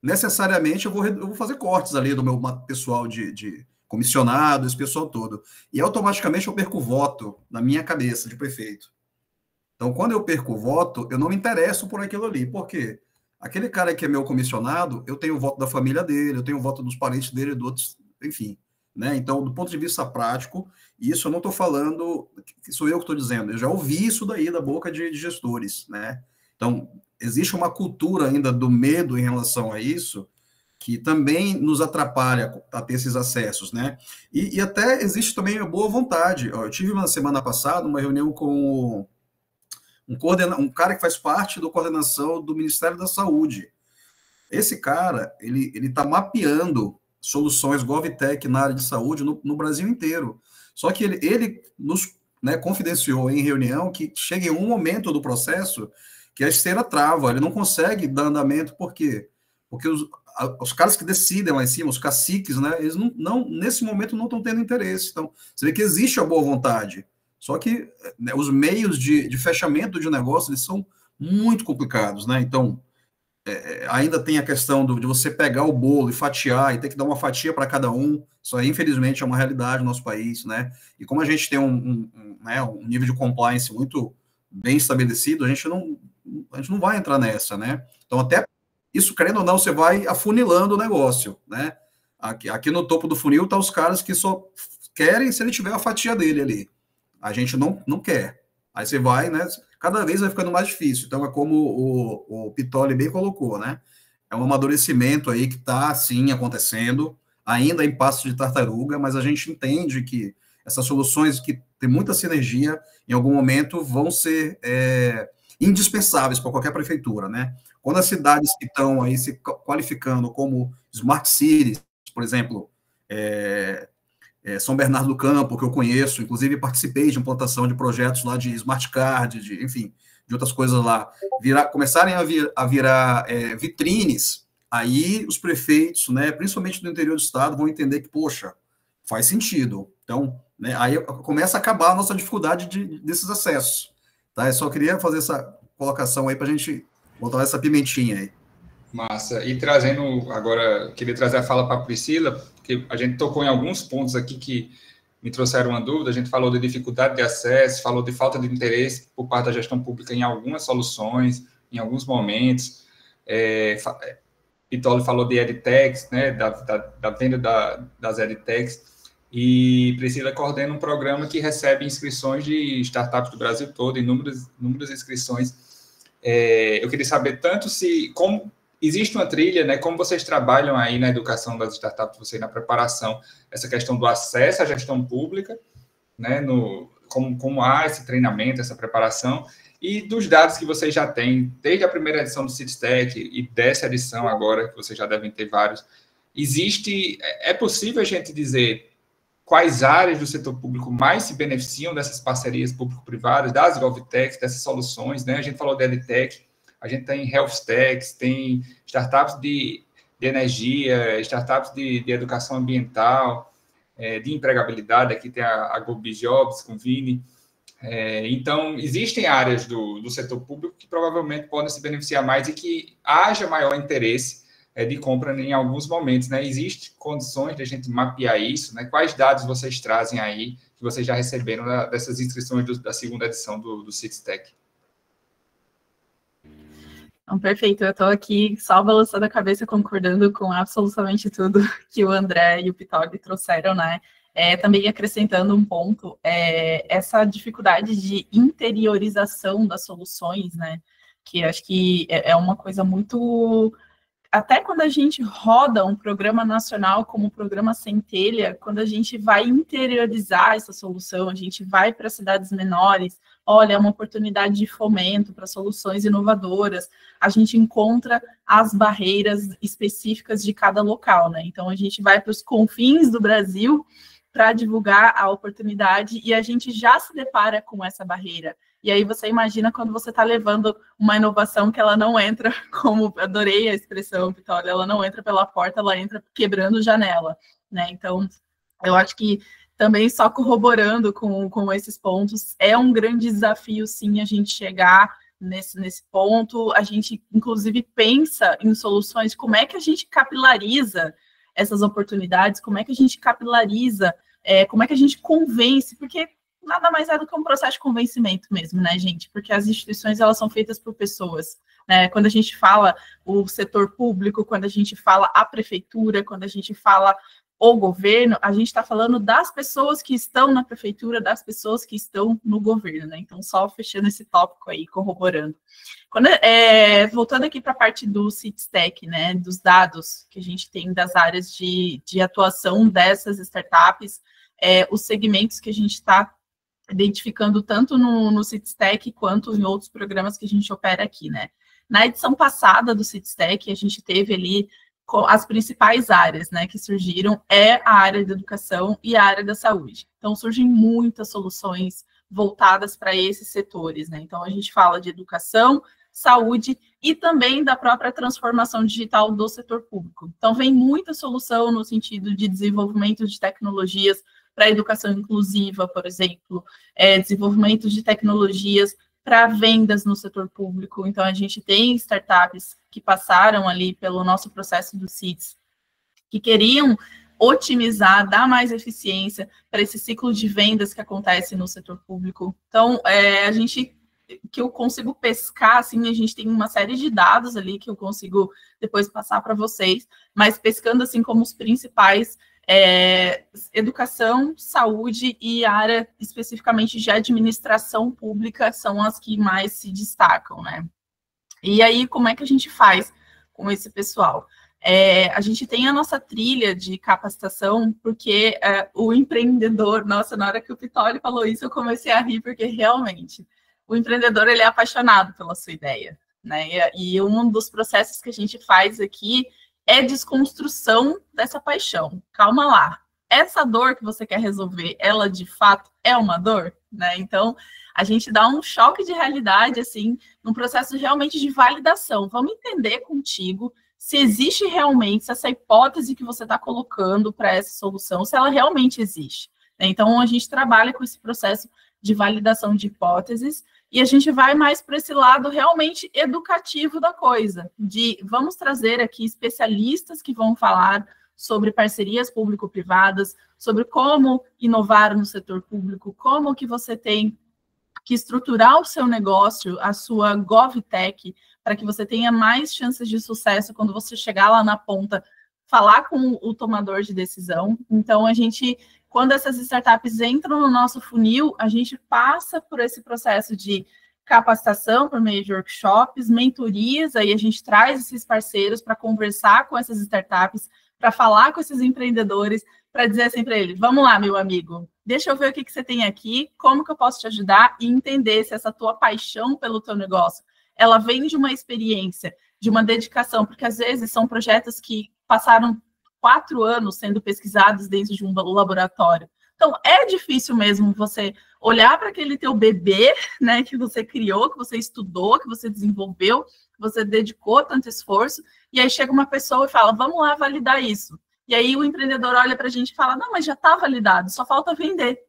[SPEAKER 5] Necessariamente eu vou fazer cortes ali do meu pessoal de comissionado, esse pessoal todo. E automaticamente eu perco o voto na minha cabeça de prefeito. Então, quando eu perco o voto, eu não me interesso por aquilo ali. Por quê? Aquele cara que é meu comissionado, eu tenho o voto da família dele, eu tenho o voto dos parentes dele, do outros, enfim. Né? Então, do ponto de vista prático, isso eu não estou falando, sou eu que estou dizendo, eu já ouvi isso daí da boca de gestores. Né? Então, existe uma cultura ainda do medo em relação a isso, que também nos atrapalha a ter esses acessos, né? E até existe também a boa vontade. Eu tive uma semana passada uma reunião com um cara que faz parte da coordenação do Ministério da Saúde. Esse cara, ele está mapeando soluções GovTech na área de saúde no Brasil inteiro. Só que ele nos, né, confidenciou em reunião que chega em um momento do processo que a esteira trava, ele não consegue dar andamento, por quê? Porque os caras que decidem lá em cima, os caciques, né, eles não nesse momento não estão tendo interesse. Então, você vê que existe a boa vontade, só que, né, os meios de fechamento de negócio, eles são muito complicados, né? Então, ainda tem a questão de você pegar o bolo e fatiar, e ter que dar uma fatia para cada um. Isso aí, infelizmente, é uma realidade no nosso país, né? E como a gente tem um nível de compliance muito bem estabelecido, a gente não vai entrar nessa, né? Então, até isso, querendo ou não, você vai afunilando o negócio, né? Aqui no topo do funil tá os caras que só querem se ele tiver a fatia dele ali. A gente não quer. Aí você vai, né? Cada vez vai ficando mais difícil. Então, é como o Pittoli bem colocou, né? É um amadurecimento aí que está, sim, acontecendo, ainda em passo de tartaruga, mas a gente entende que essas soluções que têm muita sinergia, em algum momento, vão ser indispensáveis para qualquer prefeitura, né? Quando as cidades que estão aí se qualificando como Smart Cities, por exemplo, São Bernardo do Campo, que eu conheço, inclusive participei de implantação de projetos lá de Smart Card, enfim, de outras coisas lá, começarem a virar vitrines, aí os prefeitos, né, principalmente do interior do estado, vão entender que, poxa, faz sentido. Então, né, aí começa a acabar a nossa dificuldade desses acessos. Tá? Eu só queria fazer essa colocação aí para a gente botar essa pimentinha aí.
[SPEAKER 1] Massa. E trazendo agora, queria trazer a fala para a Priscila, porque a gente tocou em alguns pontos aqui que me trouxeram uma dúvida. A gente falou de dificuldade de acesso, falou de falta de interesse por parte da gestão pública em algumas soluções, em alguns momentos. Pittoli falou de edtechs, né, da venda das edtechs, e Priscila coordena um programa que recebe inscrições de startups do Brasil todo, inúmeras inscrições. Eu queria saber tanto como existe uma trilha, né, como vocês trabalham aí na educação das startups, vocês na preparação, essa questão do acesso à gestão pública, né, como há esse treinamento, essa preparação, e dos dados que vocês já têm, desde a primeira edição do CITESTEC e dessa edição agora, que vocês já devem ter vários, é possível a gente dizer quais áreas do setor público mais se beneficiam dessas parcerias público-privadas, das GovTechs, dessas soluções, né? A gente falou de EdTech, a gente tem HealthTechs, tem startups de energia, startups de educação ambiental, de empregabilidade, aqui tem a GoBiJobs com Vini. Então, existem áreas do setor público que provavelmente podem se beneficiar mais e que haja maior interesse de compra em alguns momentos, né? Existem condições de a gente mapear isso, né? Quais dados vocês trazem aí, que vocês já receberam dessas inscrições da segunda edição do CITESTEC?
[SPEAKER 4] Perfeito, eu estou aqui só balançando a cabeça, concordando com absolutamente tudo que o André e o Pittoli trouxeram, né? Também acrescentando um ponto, essa dificuldade de interiorização das soluções, né? Que acho que é uma coisa muito... Até quando a gente roda um programa nacional como o Programa Centelha, quando a gente vai interiorizar essa solução, a gente vai para cidades menores, olha, é uma oportunidade de fomento para soluções inovadoras, a gente encontra as barreiras específicas de cada local, né? Então, a gente vai para os confins do Brasil para divulgar a oportunidade e a gente já se depara com essa barreira. E aí você imagina quando você está levando uma inovação que ela não entra, como adorei a expressão, Pittoli, ela não entra pela porta, ela entra quebrando janela, né? Então, eu acho que também só corroborando com esses pontos, é um grande desafio, sim, a gente chegar nesse ponto. A gente, inclusive, pensa em soluções, como é que a gente capilariza essas oportunidades, como é que a gente capilariza, como é que a gente convence, porque nada mais é do que um processo de convencimento mesmo, né, gente? Porque as instituições, elas são feitas por pessoas, né? Quando a gente fala o setor público, quando a gente fala a prefeitura, quando a gente fala o governo, a gente está falando das pessoas que estão na prefeitura, das pessoas que estão no governo, né? Então, só fechando esse tópico aí, corroborando. Voltando aqui para a parte do CITES-TEC, né, dos dados que a gente tem das áreas de atuação dessas startups, os segmentos que a gente está identificando tanto no CITES-TEC quanto em outros programas que a gente opera aqui, né? Na edição passada do CITES-TEC, a gente teve ali as principais áreas, né, que surgiram a área da educação e a área da saúde. Então, surgem muitas soluções voltadas para esses setores, né? Então, a gente fala de educação, saúde e também da própria transformação digital do setor público. Então, vem muita solução no sentido de desenvolvimento de tecnologias para a educação inclusiva, por exemplo, desenvolvimento de tecnologias para vendas no setor público. Então, a gente tem startups que passaram ali pelo nosso processo do CITES, que queriam otimizar, dar mais eficiência para esse ciclo de vendas que acontece no setor público. Então, que eu consigo pescar, assim, a gente tem uma série de dados ali que eu consigo depois passar para vocês, mas pescando, assim, como os principais, educação, saúde e área especificamente de administração pública são as que mais se destacam, né? E aí, como é que a gente faz com esse pessoal? A gente tem a nossa trilha de capacitação, porque o empreendedor, nossa, na hora que o Pitoli falou isso, eu comecei a rir, porque realmente o empreendedor, ele é apaixonado pela sua ideia, né? E um dos processos que a gente faz aqui é desconstrução dessa paixão. Calma lá. Essa dor que você quer resolver, ela de fato é uma dor, né? Então, a gente dá um choque de realidade, assim, num processo realmente de validação. Vamos entender contigo se existe realmente, se essa hipótese que você está colocando para essa solução, se ela realmente existe. Então, a gente trabalha com esse processo de validação de hipóteses e a gente vai mais para esse lado realmente educativo da coisa, de vamos trazer aqui especialistas que vão falar sobre parcerias público-privadas, sobre como inovar no setor público, como que você tem que estruturar o seu negócio, a sua GovTech, para que você tenha mais chances de sucesso quando você chegar lá na ponta, falar com o tomador de decisão. Então, quando essas startups entram no nosso funil, a gente passa por esse processo de capacitação por meio de workshops, mentorias, aí a gente traz esses parceiros para conversar com essas startups, para falar com esses empreendedores, para dizer assim para eles, vamos lá, meu amigo, deixa eu ver o que você tem aqui, como que eu posso te ajudar e entender se essa tua paixão pelo teu negócio, ela vem de uma experiência, de uma dedicação, porque às vezes são projetos que passaram 4 anos sendo pesquisados dentro de um laboratório. Então, é difícil mesmo você olhar para aquele teu bebê, né, que você criou, que você estudou, que você desenvolveu, que você dedicou tanto esforço, e aí chega uma pessoa e fala, vamos lá validar isso. E aí o empreendedor olha para a gente e fala, não, mas já está validado, só falta vender.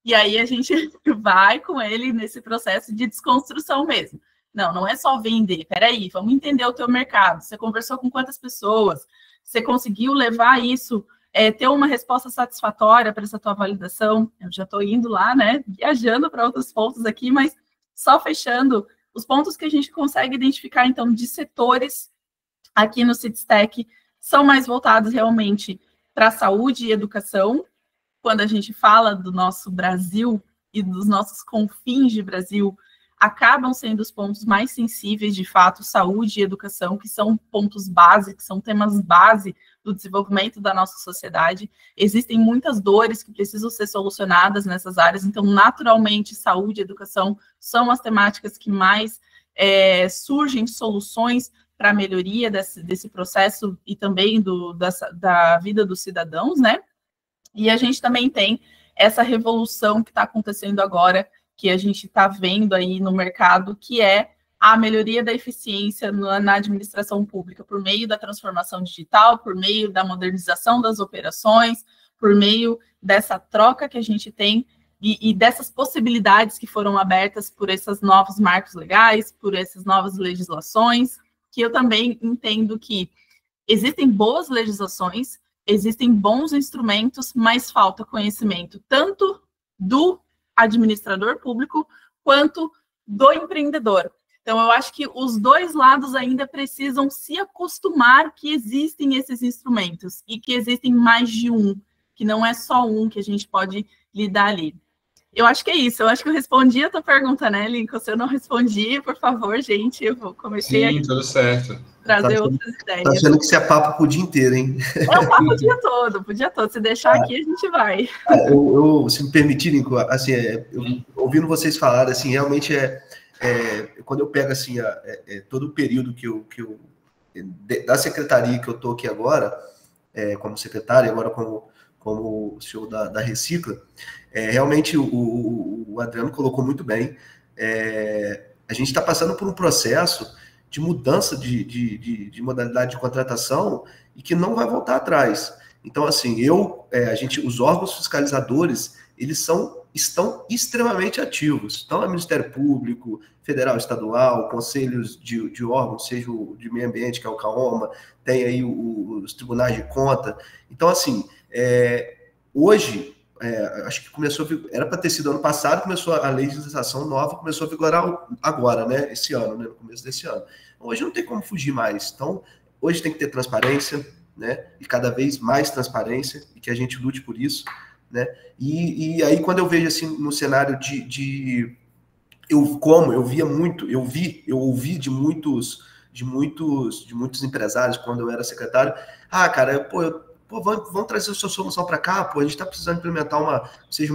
[SPEAKER 4] E aí a gente vai com ele nesse processo de desconstrução mesmo. Não, não é só vender, peraí, vamos entender o teu mercado. Você conversou com quantas pessoas? Você conseguiu levar isso, ter uma resposta satisfatória para essa tua validação? Eu já estou indo lá, né, viajando para outros pontos aqui, mas só fechando os pontos que a gente consegue identificar, então, de setores aqui no CITES-TEC são mais voltados realmente para a saúde e educação. Quando a gente fala do nosso Brasil e dos nossos confins de Brasil, acabam sendo os pontos mais sensíveis, de fato, saúde e educação, que são pontos base, que são temas base do desenvolvimento da nossa sociedade. Existem muitas dores que precisam ser solucionadas nessas áreas, então, naturalmente, saúde e educação são as temáticas que mais surgem soluções para a melhoria desse processo e também da vida dos cidadãos, né? E a gente também tem essa revolução que está acontecendo agora, que a gente está vendo aí no mercado, que é a melhoria da eficiência na administração pública, por meio da transformação digital, por meio da modernização das operações, por meio dessa troca que a gente tem e dessas possibilidades que foram abertas por esses novos marcos legais, por essas novas legislações, que eu também entendo que existem boas legislações, existem bons instrumentos, mas falta conhecimento, tanto do administrador público, quanto do empreendedor. Então, eu acho que os dois lados ainda precisam se acostumar que existem esses instrumentos e que existem mais de um, que não é só um que a gente pode lidar ali. Eu acho que é isso. Eu acho que eu respondi a tua pergunta, né, Lincoln? Se eu não respondi, por favor, gente, eu comecei a
[SPEAKER 1] tudo certo.
[SPEAKER 4] Trazer outras ideias.
[SPEAKER 3] Tá achando que isso é papo pro dia inteiro, hein?
[SPEAKER 4] É o papo o dia todo. Se deixar aqui, a gente vai.
[SPEAKER 3] Se me permitirem, assim, ouvindo vocês falarem, assim, realmente quando eu pego, assim, todo o período que eu da secretaria que eu tô aqui agora, como secretário, agora como CEO da Recicla, realmente o Adriano colocou muito bem. A gente está passando por um processo de mudança de modalidade de contratação e que não vai voltar atrás. Então, assim, os órgãos fiscalizadores, eles estão extremamente ativos. Então, é Ministério Público, Federal, Estadual, conselhos de órgãos, seja o de meio ambiente, que é o CAOMA, tem aí os tribunais de conta. Então, assim, hoje, acho que era para ter sido ano passado, começou a legislação nova, começou a vigorar agora, né? Esse ano, né? No começo desse ano. Hoje não tem como fugir mais. Então, hoje tem que ter transparência, né? E cada vez mais transparência, e que a gente lute por isso, né? E aí, quando eu vejo assim no cenário eu ouvi de muitos empresários quando eu era secretário, cara, vamos trazer a sua solução para cá, a gente está precisando implementar uma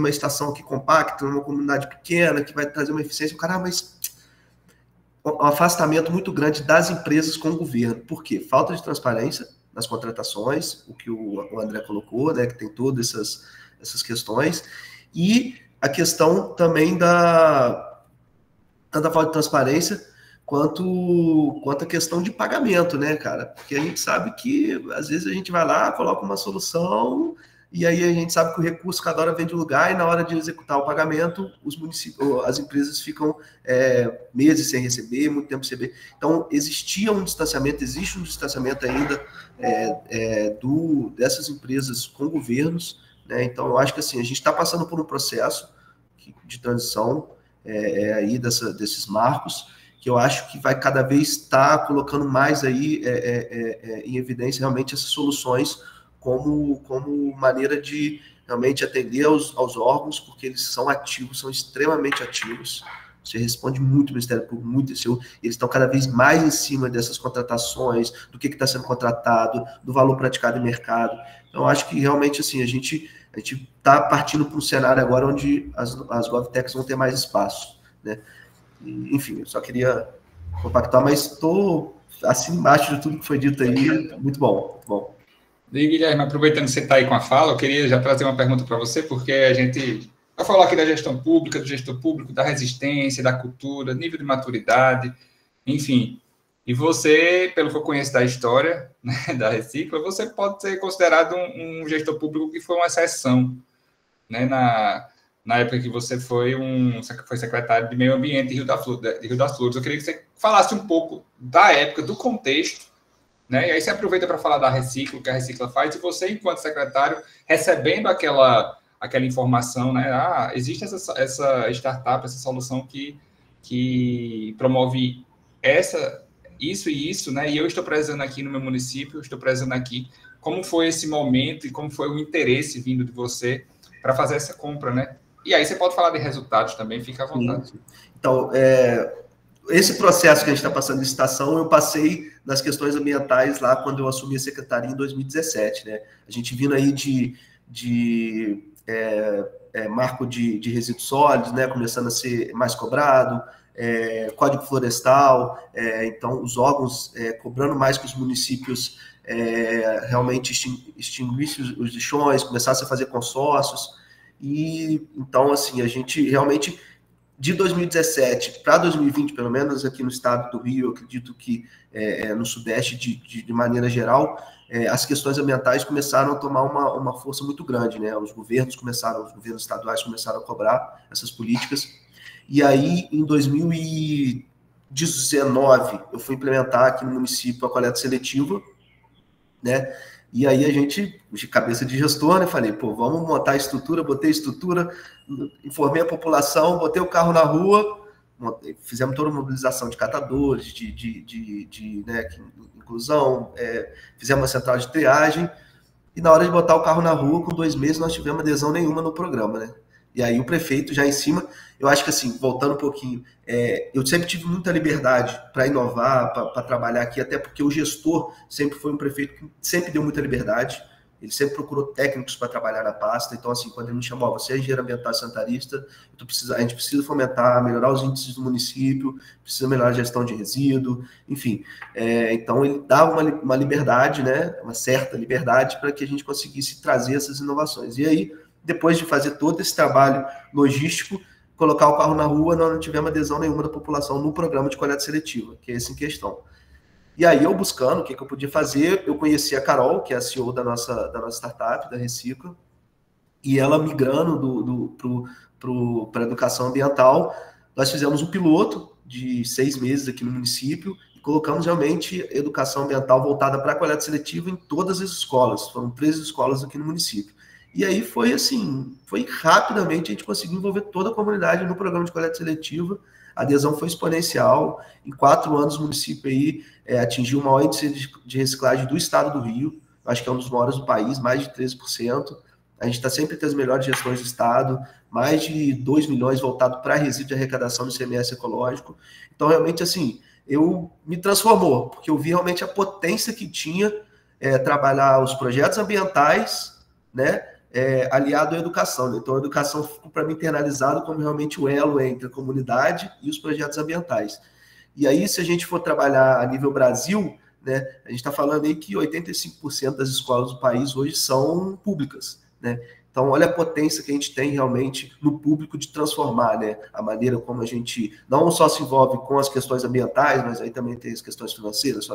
[SPEAKER 3] estação aqui compacta, numa comunidade pequena, que vai trazer uma eficiência. Mas um afastamento muito grande das empresas com o governo. Por quê? Falta de transparência nas contratações, o que o André colocou, né, que tem todas essas questões, e a questão também tanto a falta de transparência quanto a questão de pagamento, né, cara? Porque a gente sabe que, às vezes, a gente vai lá, coloca uma solução, e aí a gente sabe que o recurso cada hora vem de um lugar, e na hora de executar o pagamento, as empresas ficam meses sem receber, muito tempo sem receber. Então, existe um distanciamento ainda dessas empresas com governos, né? Então, eu acho que assim, a gente está passando por um processo de transição aí desses marcos, que eu acho que vai cada vez estar colocando mais aí em evidência realmente essas soluções como maneira de realmente atender aos órgãos, porque eles são ativos, são extremamente ativos. Você responde muito ao Ministério Público, eles estão cada vez mais em cima dessas contratações, do que está sendo contratado, do valor praticado em mercado. Então, eu acho que realmente assim, a gente está partindo para um cenário agora onde as GovTechs vão ter mais espaço, né? E, enfim, eu só queria compactar, mas estou assim embaixo de tudo que foi dito aí. Muito bom, muito bom.
[SPEAKER 1] E, Guilherme, aproveitando que você está aí com a fala, eu queria já trazer uma pergunta para você, porque a gente vai falar aqui da gestão pública, do gestor público, da resistência, da cultura, nível de maturidade, enfim. E você, pelo que eu conheço da história, né, da Recicla, você pode ser considerado um gestor público que foi uma exceção, né, na época que você foi secretário de Meio Ambiente de Rio das Flores. Eu queria que você falasse um pouco da época, do contexto, né? E aí você aproveita para falar da Recicla, o que a Recicla faz, e você, enquanto secretário, recebendo aquela informação, né? Existe essa startup, essa solução que promove isso e isso, né? E eu estou precisando aqui no meu município, estou precisando aqui. Como foi esse momento e como foi o interesse vindo de você para fazer essa compra, né? E aí você pode falar de resultados também, fica à vontade.
[SPEAKER 3] Sim. Então, esse processo que a gente está passando de licitação, eu passei nas questões ambientais lá quando eu assumi a secretaria em 2017, né? A gente vindo aí de marco de resíduos sólidos, né? Começando a ser mais cobrado, Código Florestal, então os órgãos cobrando mais que os municípios realmente extinguissem os lixões, começassem a fazer consórcios. E então, assim, a gente realmente, de 2017 para 2020, pelo menos aqui no estado do Rio, eu acredito que no Sudeste, de maneira geral, as questões ambientais começaram a tomar uma força muito grande, né? Os governos estaduais começaram a cobrar essas políticas. E aí, em 2019, eu fui implementar aqui no município a coleta seletiva, né? E aí a gente, de cabeça de gestor, né, falei, vamos montar a estrutura, botei a estrutura, informei a população, botei o carro na rua, fizemos toda a mobilização de catadores, né, inclusão, fizemos uma central de triagem, e na hora de botar o carro na rua, com 2 meses, nós tivemos adesão nenhuma no programa, né? E aí o prefeito já em cima, eu acho que assim, voltando um pouquinho, eu sempre tive muita liberdade para inovar, para trabalhar aqui, até porque o gestor sempre foi um prefeito que sempre deu muita liberdade, ele sempre procurou técnicos para trabalhar na pasta, então assim, quando ele me chamou, você é engenheiro ambiental e sanitarista, a gente precisa fomentar, melhorar os índices do município, precisa melhorar a gestão de resíduo, enfim, então ele dava uma liberdade, né, uma certa liberdade para que a gente conseguisse trazer essas inovações, e aí, depois de fazer todo esse trabalho logístico, colocar o carro na rua, nós não tivemos adesão nenhuma da população no programa de coleta seletiva, que é esse em questão. E aí, eu buscando o que eu podia fazer, eu conheci a Carol, que é a CEO da nossa startup, da Recicla, e ela migrando para a educação ambiental, nós fizemos um piloto de 6 meses aqui no município, e colocamos realmente educação ambiental voltada para a coleta seletiva em todas as escolas, foram 13 escolas aqui no município. E aí foi assim, foi rapidamente a gente conseguiu envolver toda a comunidade no programa de coleta seletiva, a adesão foi exponencial, em 4 anos o município aí atingiu o maior índice de reciclagem do estado do Rio, acho que é um dos maiores do país, mais de 13%, a gente está sempre entre as melhores gestões do estado, mais de 2 milhões voltado para resíduo de arrecadação do ICMS ecológico, então realmente assim, me transformou, porque eu vi realmente a potência que tinha trabalhar os projetos ambientais, né, aliado à educação, né? Então a educação ficou para mim internalizado como realmente o elo entre a comunidade e os projetos ambientais. E aí, se a gente for trabalhar a nível Brasil, né, a gente está falando aí que 85% das escolas do país hoje são públicas, né? Então, olha a potência que a gente tem realmente no público de transformar, né, a maneira como a gente não só se envolve com as questões ambientais, mas aí também tem as questões financeiras,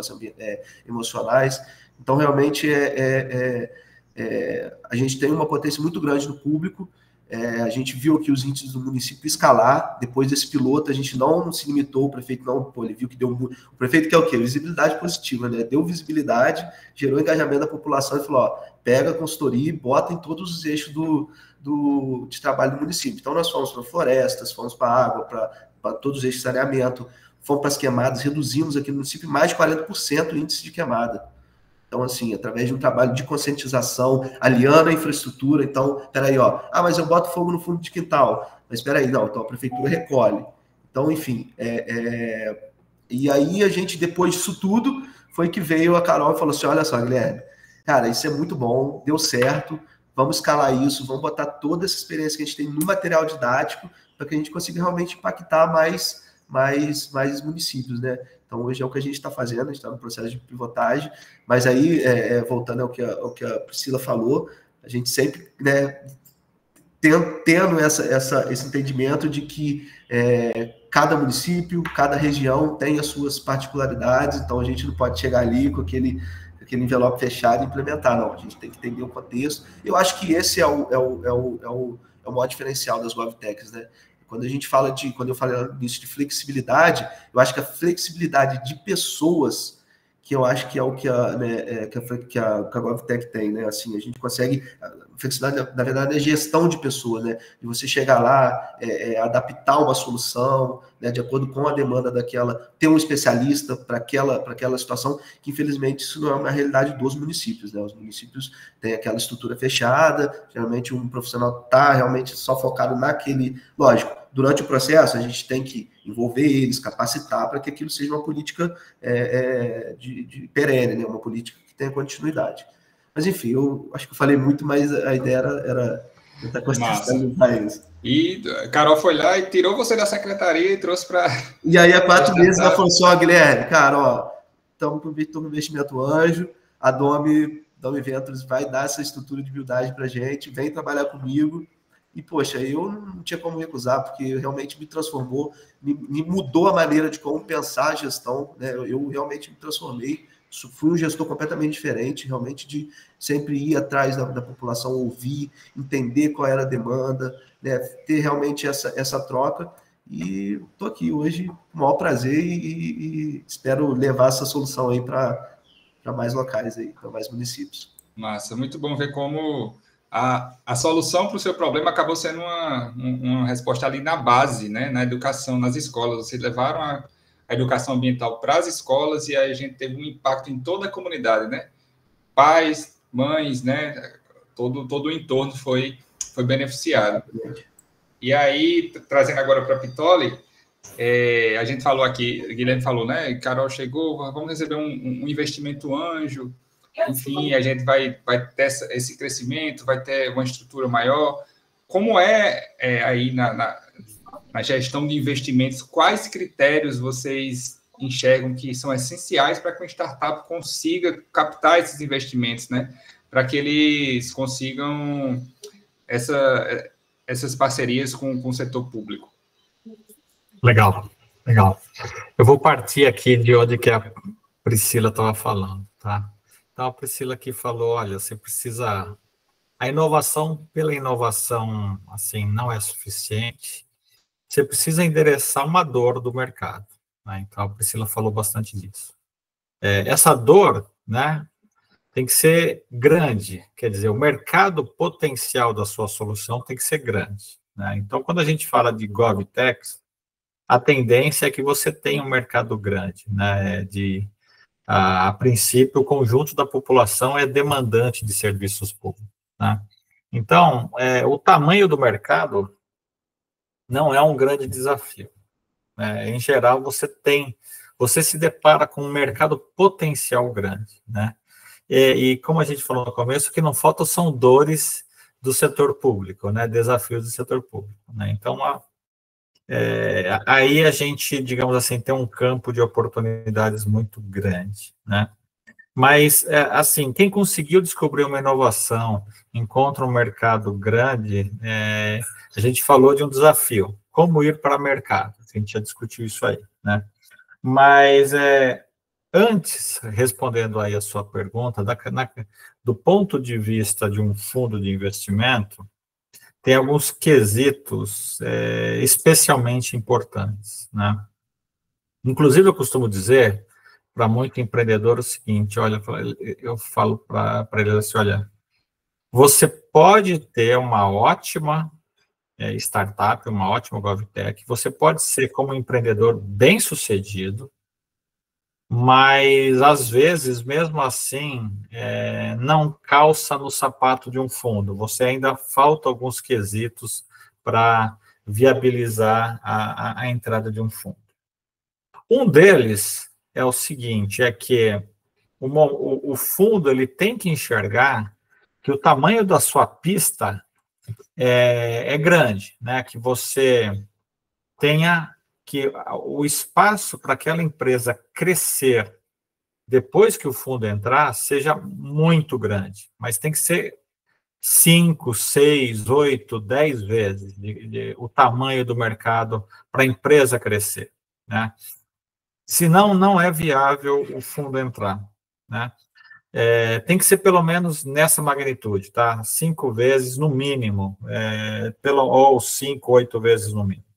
[SPEAKER 3] emocionais. Então, realmente a gente tem uma potência muito grande no público, a gente viu aqui os índices do município escalar, depois desse piloto a gente não se limitou, o prefeito não, ele viu que deu, o prefeito quer o quê? Visibilidade positiva, né? Deu visibilidade, gerou engajamento da população e falou, pega a consultoria e bota em todos os eixos de trabalho do município. Então nós fomos para florestas, fomos para água, para todos os eixos de saneamento, fomos para as queimadas, reduzimos aqui no município mais de 40% o índice de queimada. Então, assim, através de um trabalho de conscientização, aliando a infraestrutura, então, peraí, mas eu boto fogo no fundo de quintal, mas peraí, não, então a prefeitura recolhe. Então, enfim, e aí a gente, depois disso tudo, foi que veio a Carol e falou assim, olha só, Guilherme, cara, isso é muito bom, deu certo, vamos escalar isso, vamos botar toda essa experiência que a gente tem no material didático, para que a gente consiga realmente impactar mais municípios, né? Então, hoje é o que a gente está fazendo, a gente está no processo de pivotagem, mas aí, voltando ao que a Priscila falou, a gente sempre, né, tendo esse entendimento de que cada município, cada região tem as suas particularidades, então a gente não pode chegar ali com aquele envelope fechado e implementar, não, a gente tem que entender o contexto. Eu acho que esse é o maior diferencial das GovTechs, né? Quando eu falei nisso de flexibilidade, eu acho que a flexibilidade de pessoas, que eu acho que é o que a GovTech tem, né? Assim, a gente consegue, a flexibilidade, na verdade, é gestão de pessoa, né? De você chegar lá, adaptar uma solução, né? De acordo com a demanda daquela, ter um especialista para aquela situação, que infelizmente isso não é uma realidade dos municípios, né? Os municípios têm aquela estrutura fechada, geralmente um profissional está realmente só focado naquele, lógico, durante o processo, a gente tem que envolver eles, capacitar para que aquilo seja uma política de perene, né? Uma política que tenha continuidade. Mas, enfim, eu acho que eu falei muito, mas a ideia era tentar contextualizar isso.
[SPEAKER 1] E a Carol foi lá e tirou você da secretaria e trouxe para...
[SPEAKER 3] E aí, há 4 meses, ela falou assim, Guilherme, cara, estamos com o investimento anjo, a Domi Ventures vai dar essa estrutura de buildagem para a gente, vem trabalhar comigo. E, poxa, eu não tinha como recusar, porque realmente me transformou, me mudou a maneira de como pensar a gestão, né? Eu realmente me transformei, fui um gestor completamente diferente, realmente de sempre ir atrás da população, ouvir, entender qual era a demanda, né? Ter realmente essa troca. E estou aqui hoje com o maior prazer e espero levar essa solução aí para mais locais, para mais municípios.
[SPEAKER 1] Massa, muito bom ver como a solução para o seu problema acabou sendo uma resposta ali na base, né, na educação, nas escolas. Vocês levaram a educação ambiental para as escolas e aí a gente teve um impacto em toda a comunidade, né? Pais, mães, né? Todo o entorno foi beneficiado. E aí, trazendo agora para a Pitoli, a gente falou aqui, o Guilherme falou, né? Carol chegou, vamos receber um investimento anjo, enfim, a gente vai ter esse crescimento, vai ter uma estrutura maior. Como aí na gestão de investimentos, quais critérios vocês enxergam que são essenciais para que uma startup consiga captar esses investimentos, né? Para que eles consigam essas parcerias com o setor público?
[SPEAKER 2] Legal. Eu vou partir aqui de onde que a Priscila estava falando, tá? Então, a Priscila aqui falou, olha, você precisa... A inovação pela inovação, assim, não é suficiente. Você precisa endereçar uma dor do mercado, né? Então, a Priscila falou bastante disso. Essa dor, né, tem que ser grande, quer dizer, o mercado potencial da sua solução tem que ser grande, né? Então, quando a gente fala de GovTechs, a tendência é que você tenha um mercado grande, né? A princípio, o conjunto da população é demandante de serviços públicos, né? Então, o tamanho do mercado não é um grande desafio, né? Em geral, você se depara com um mercado potencial grande, né? E como a gente falou no começo, o que não falta são dores do setor público, né? Desafios do setor público, né? Então, aí a gente, digamos assim, tem um campo de oportunidades muito grande, né? Mas, assim, quem conseguiu descobrir uma inovação, encontra um mercado grande, a gente falou de um desafio, como ir para o mercado, a gente já discutiu isso aí, né? Mas, antes, respondendo aí a sua pergunta, do ponto de vista de um fundo de investimento, tem alguns quesitos especialmente importantes, né? Inclusive, eu costumo dizer para muito empreendedor o seguinte, olha, eu falo para ele assim, olha, você pode ter uma ótima startup, uma ótima GovTech, você pode ser como empreendedor bem-sucedido, mas, às vezes, mesmo assim, não calça no sapato de um fundo. Você ainda falta alguns quesitos para viabilizar a entrada de um fundo. Um deles é o seguinte, é que o fundo ele tem que enxergar que o tamanho da sua pista é grande, né? Que você tenha que o espaço para aquela empresa crescer depois que o fundo entrar seja muito grande, mas tem que ser 5, 6, 8, 10 vezes o tamanho do mercado para a empresa crescer, né? Senão, não é viável o fundo entrar, né? Tem que ser pelo menos nessa magnitude, tá? 5 vezes no mínimo, ou 5, 8 vezes no mínimo.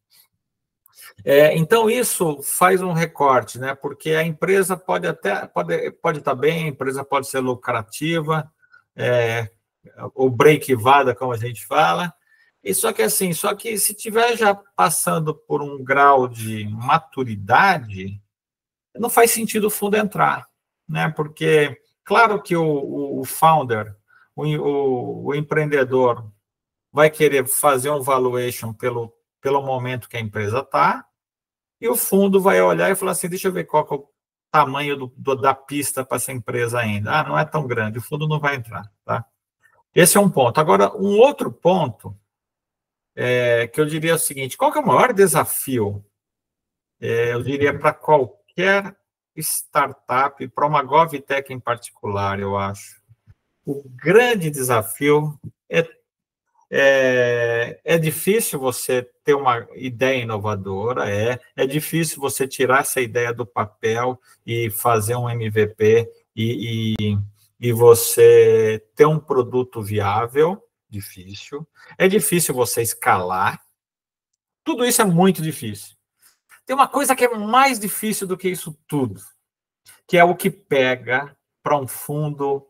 [SPEAKER 2] Então, isso faz um recorte, né? Porque a empresa pode estar bem, a empresa pode ser lucrativa, ou breakivada, como a gente fala, só que se tiver já passando por um grau de maturidade, não faz sentido o fundo entrar, né? Porque, claro que o founder, o empreendedor, vai querer fazer um valuation pelo momento que a empresa está, e o fundo vai olhar e falar assim, deixa eu ver qual que é o tamanho da pista para essa empresa ainda. Ah, não é tão grande, o fundo não vai entrar, tá? Esse é um ponto. Agora, um outro ponto que eu diria o seguinte, qual que é o maior desafio? Eu diria para qualquer startup, para uma GovTech em particular, eu acho. O grande desafio é difícil você ter uma ideia inovadora, é difícil você tirar essa ideia do papel e fazer um MVP e você ter um produto viável, difícil. É difícil você escalar. Tudo isso é muito difícil. Tem uma coisa que é mais difícil do que isso tudo, que é o que pega para um fundo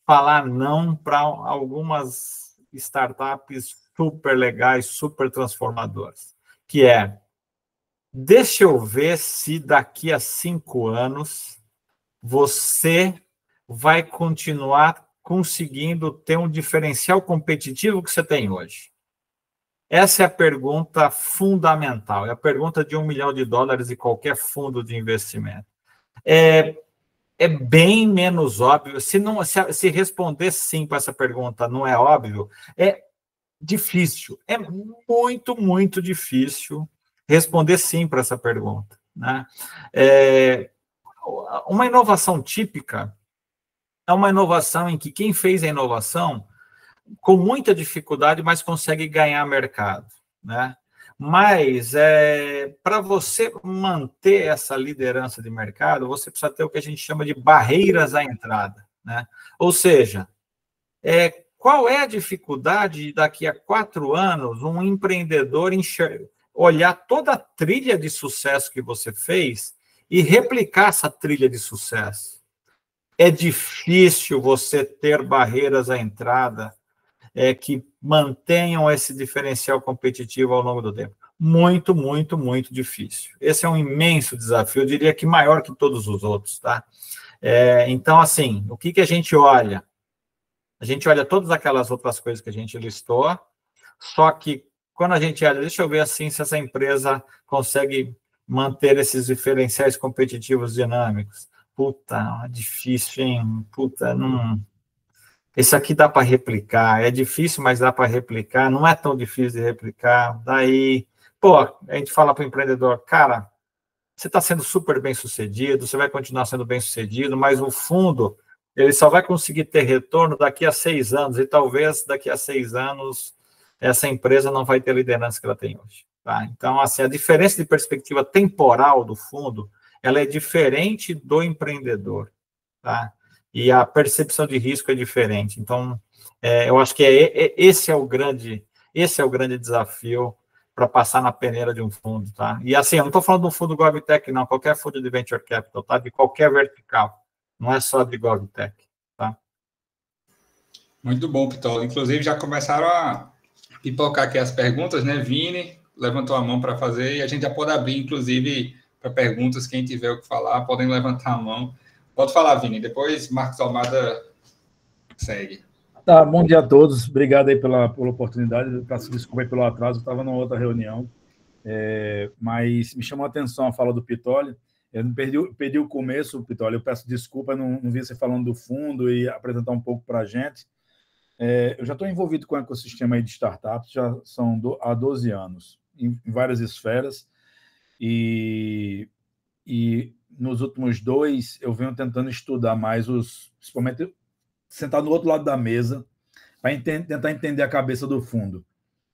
[SPEAKER 2] falar não para algumas startups super legais, super transformadoras, que é, deixa eu ver se daqui a 5 anos você vai continuar conseguindo ter um diferencial competitivo que você tem hoje. Essa é a pergunta fundamental, é a pergunta de $1 milhão em qualquer fundo de investimento. É bem menos óbvio, se responder sim para essa pergunta não é óbvio, é difícil, é muito, muito difícil responder sim para essa pergunta, né? Uma inovação típica é uma inovação em que quem fez a inovação com muita dificuldade, mas consegue ganhar mercado, né? Mas, para você manter essa liderança de mercado, você precisa ter o que a gente chama de barreiras à entrada, né? Ou seja, qual é a dificuldade de, daqui a 4 anos, um empreendedor olhar toda a trilha de sucesso que você fez e replicar essa trilha de sucesso? É difícil você ter barreiras à entrada que mantenham esse diferencial competitivo ao longo do tempo. Muito, muito, muito difícil. Esse é um imenso desafio, eu diria que maior que todos os outros, tá? Então, assim, o que a gente olha? A gente olha todas aquelas outras coisas que a gente listou, só que quando a gente olha, deixa eu ver assim se essa empresa consegue manter esses diferenciais competitivos dinâmicos. Puta, difícil, hein? Puta, não... Esse aqui dá para replicar, é difícil, mas dá para replicar, não é tão difícil de replicar. Daí, a gente fala para o empreendedor, cara, você está sendo super bem sucedido, você vai continuar sendo bem sucedido, mas o fundo, ele só vai conseguir ter retorno daqui a 6 anos, e talvez daqui a 6 anos essa empresa não vai ter a liderança que ela tem hoje. Tá? Então, assim, a diferença de perspectiva temporal do fundo, ela é diferente do empreendedor, tá? E a percepção de risco é diferente. Então, eu acho que esse é o grande desafio para passar na peneira de um fundo, tá? E assim, eu não estou falando de um fundo GovTech, não, qualquer fundo de Venture Capital, tá? De qualquer vertical, não é só de GovTech, tá?
[SPEAKER 1] Muito bom, Pitol. Inclusive, já começaram a pipocar aqui as perguntas, né? Vini levantou a mão para fazer, e a gente já pode abrir, inclusive, para perguntas, quem tiver o que falar, podem levantar a mão. Pode falar, Vini. Depois, Marcos Almada segue.
[SPEAKER 6] Tá, bom dia a todos. Obrigado aí pela oportunidade. Peço desculpa aí pelo atraso, eu estava numa outra reunião. Mas me chamou a atenção a fala do Pitoli. Eu não perdi o começo, Pitoli. Eu peço desculpa, não vi você falando do fundo e apresentar um pouco para a gente. Eu já estou envolvido com o ecossistema aí de startups, já são há 12 anos, em várias esferas. E nos últimos 2, eu venho tentando estudar mais principalmente sentar no outro lado da mesa para tentar entender a cabeça do fundo,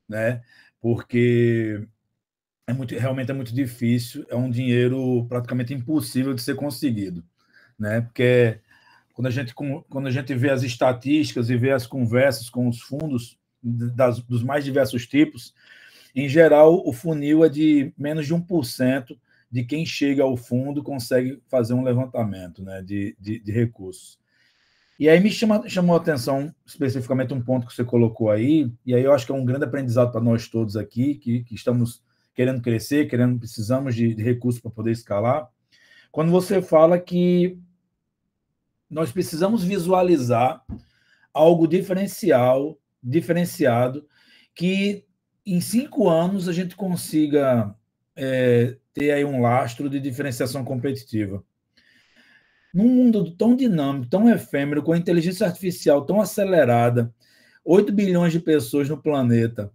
[SPEAKER 6] né? Porque realmente é muito difícil, é um dinheiro praticamente impossível de ser conseguido, né? Porque quando a gente vê as estatísticas e vê as conversas com os fundos dos mais diversos tipos, em geral, o funil é de menos de 1% de quem chega ao fundo consegue fazer um levantamento, né, de recursos. E aí me chamou a atenção especificamente um ponto que você colocou aí, e aí eu acho que é um grande aprendizado para nós todos aqui, que estamos querendo crescer, precisamos de recursos para poder escalar, quando você fala que nós precisamos visualizar algo diferenciado, que em 5 anos a gente consiga ter aí um lastro de diferenciação competitiva. Num mundo tão dinâmico, tão efêmero, com a inteligência artificial tão acelerada, 8 bilhões de pessoas no planeta,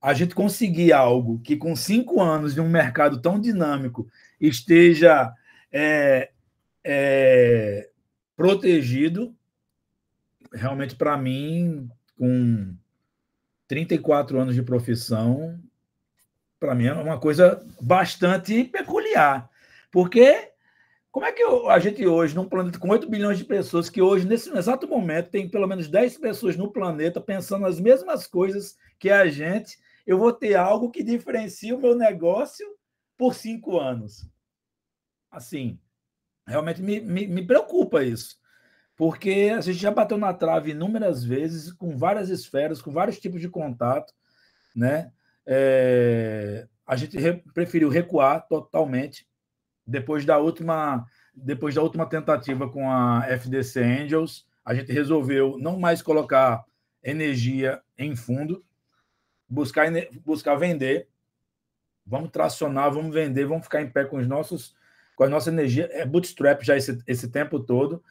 [SPEAKER 6] a gente conseguir algo que com 5 anos de um mercado tão dinâmico esteja protegido, realmente para mim, com 34 anos de profissão, para mim é uma coisa bastante peculiar, porque como é que a gente hoje, num planeta com 8 bilhões de pessoas, que hoje, nesse exato momento, tem pelo menos 10 pessoas no planeta pensando as mesmas coisas que a gente, eu vou ter algo que diferencia o meu negócio por 5 anos? Assim, realmente me preocupa isso. porque a gente já bateu na trave inúmeras vezes, com várias esferas, com vários tipos de contato, né? A gente preferiu recuar totalmente depois da última tentativa com a FDC Angels. A gente resolveu não mais colocar energia em fundo, buscar vender, vamos tracionar, vamos vender, vamos ficar em pé com a nossa energia, bootstrap já esse tempo todo.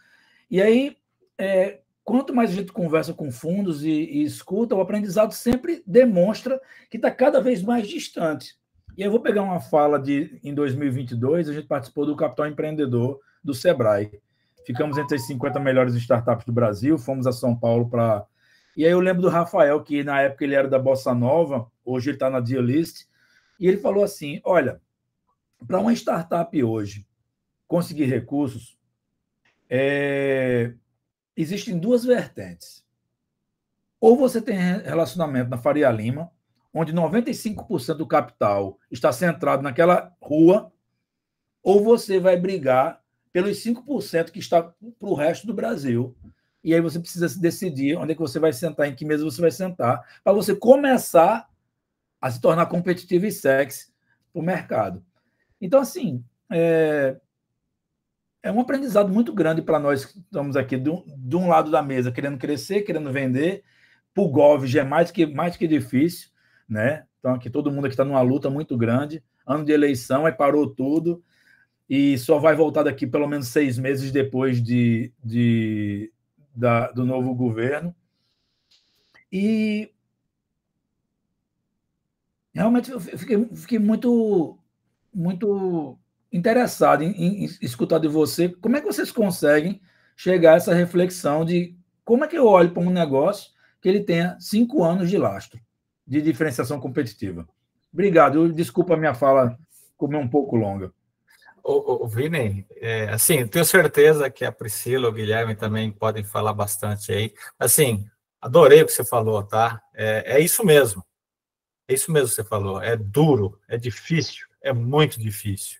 [SPEAKER 6] E aí, quanto mais a gente conversa com fundos e escuta, o aprendizado sempre demonstra que está cada vez mais distante. E eu vou pegar uma fala em 2022, a gente participou do Capital Empreendedor do Sebrae. Ficamos entre as 50 melhores startups do Brasil, fomos a São Paulo para... E aí eu lembro do Rafael, que na época ele era da Bossa Nova, hoje ele está na Dealist, e ele falou assim, olha, para uma startup hoje conseguir recursos, existem duas vertentes. Ou você tem relacionamento na Faria Lima, onde 95% do capital está centrado naquela rua, ou você vai brigar pelos 5% que está para o resto do Brasil. E aí você precisa se decidir onde é que você vai sentar, em que mesa você vai sentar, para você começar a se tornar competitivo e sexy para o mercado. Então, assim, é um aprendizado muito grande para nós que estamos aqui de um lado da mesa, querendo crescer, querendo vender. Para o Gov já é mais que difícil, né? Então, aqui todo mundo está numa luta muito grande. Ano de eleição, aí parou tudo, e só vai voltar daqui pelo menos 6 meses depois do novo governo. E realmente eu fiquei muito, muito interessado em escutar de você. Como é que vocês conseguem chegar a essa reflexão de como é que eu olho para um negócio que ele tenha 5 anos de lastro, de diferenciação competitiva? Obrigado. Desculpa a minha fala como é um pouco longa.
[SPEAKER 2] Vini, assim, tenho certeza que a Priscila, o Guilherme também podem falar bastante aí. Assim, adorei o que você falou, tá? É isso mesmo. É isso mesmo que você falou. É duro, é difícil, é muito difícil.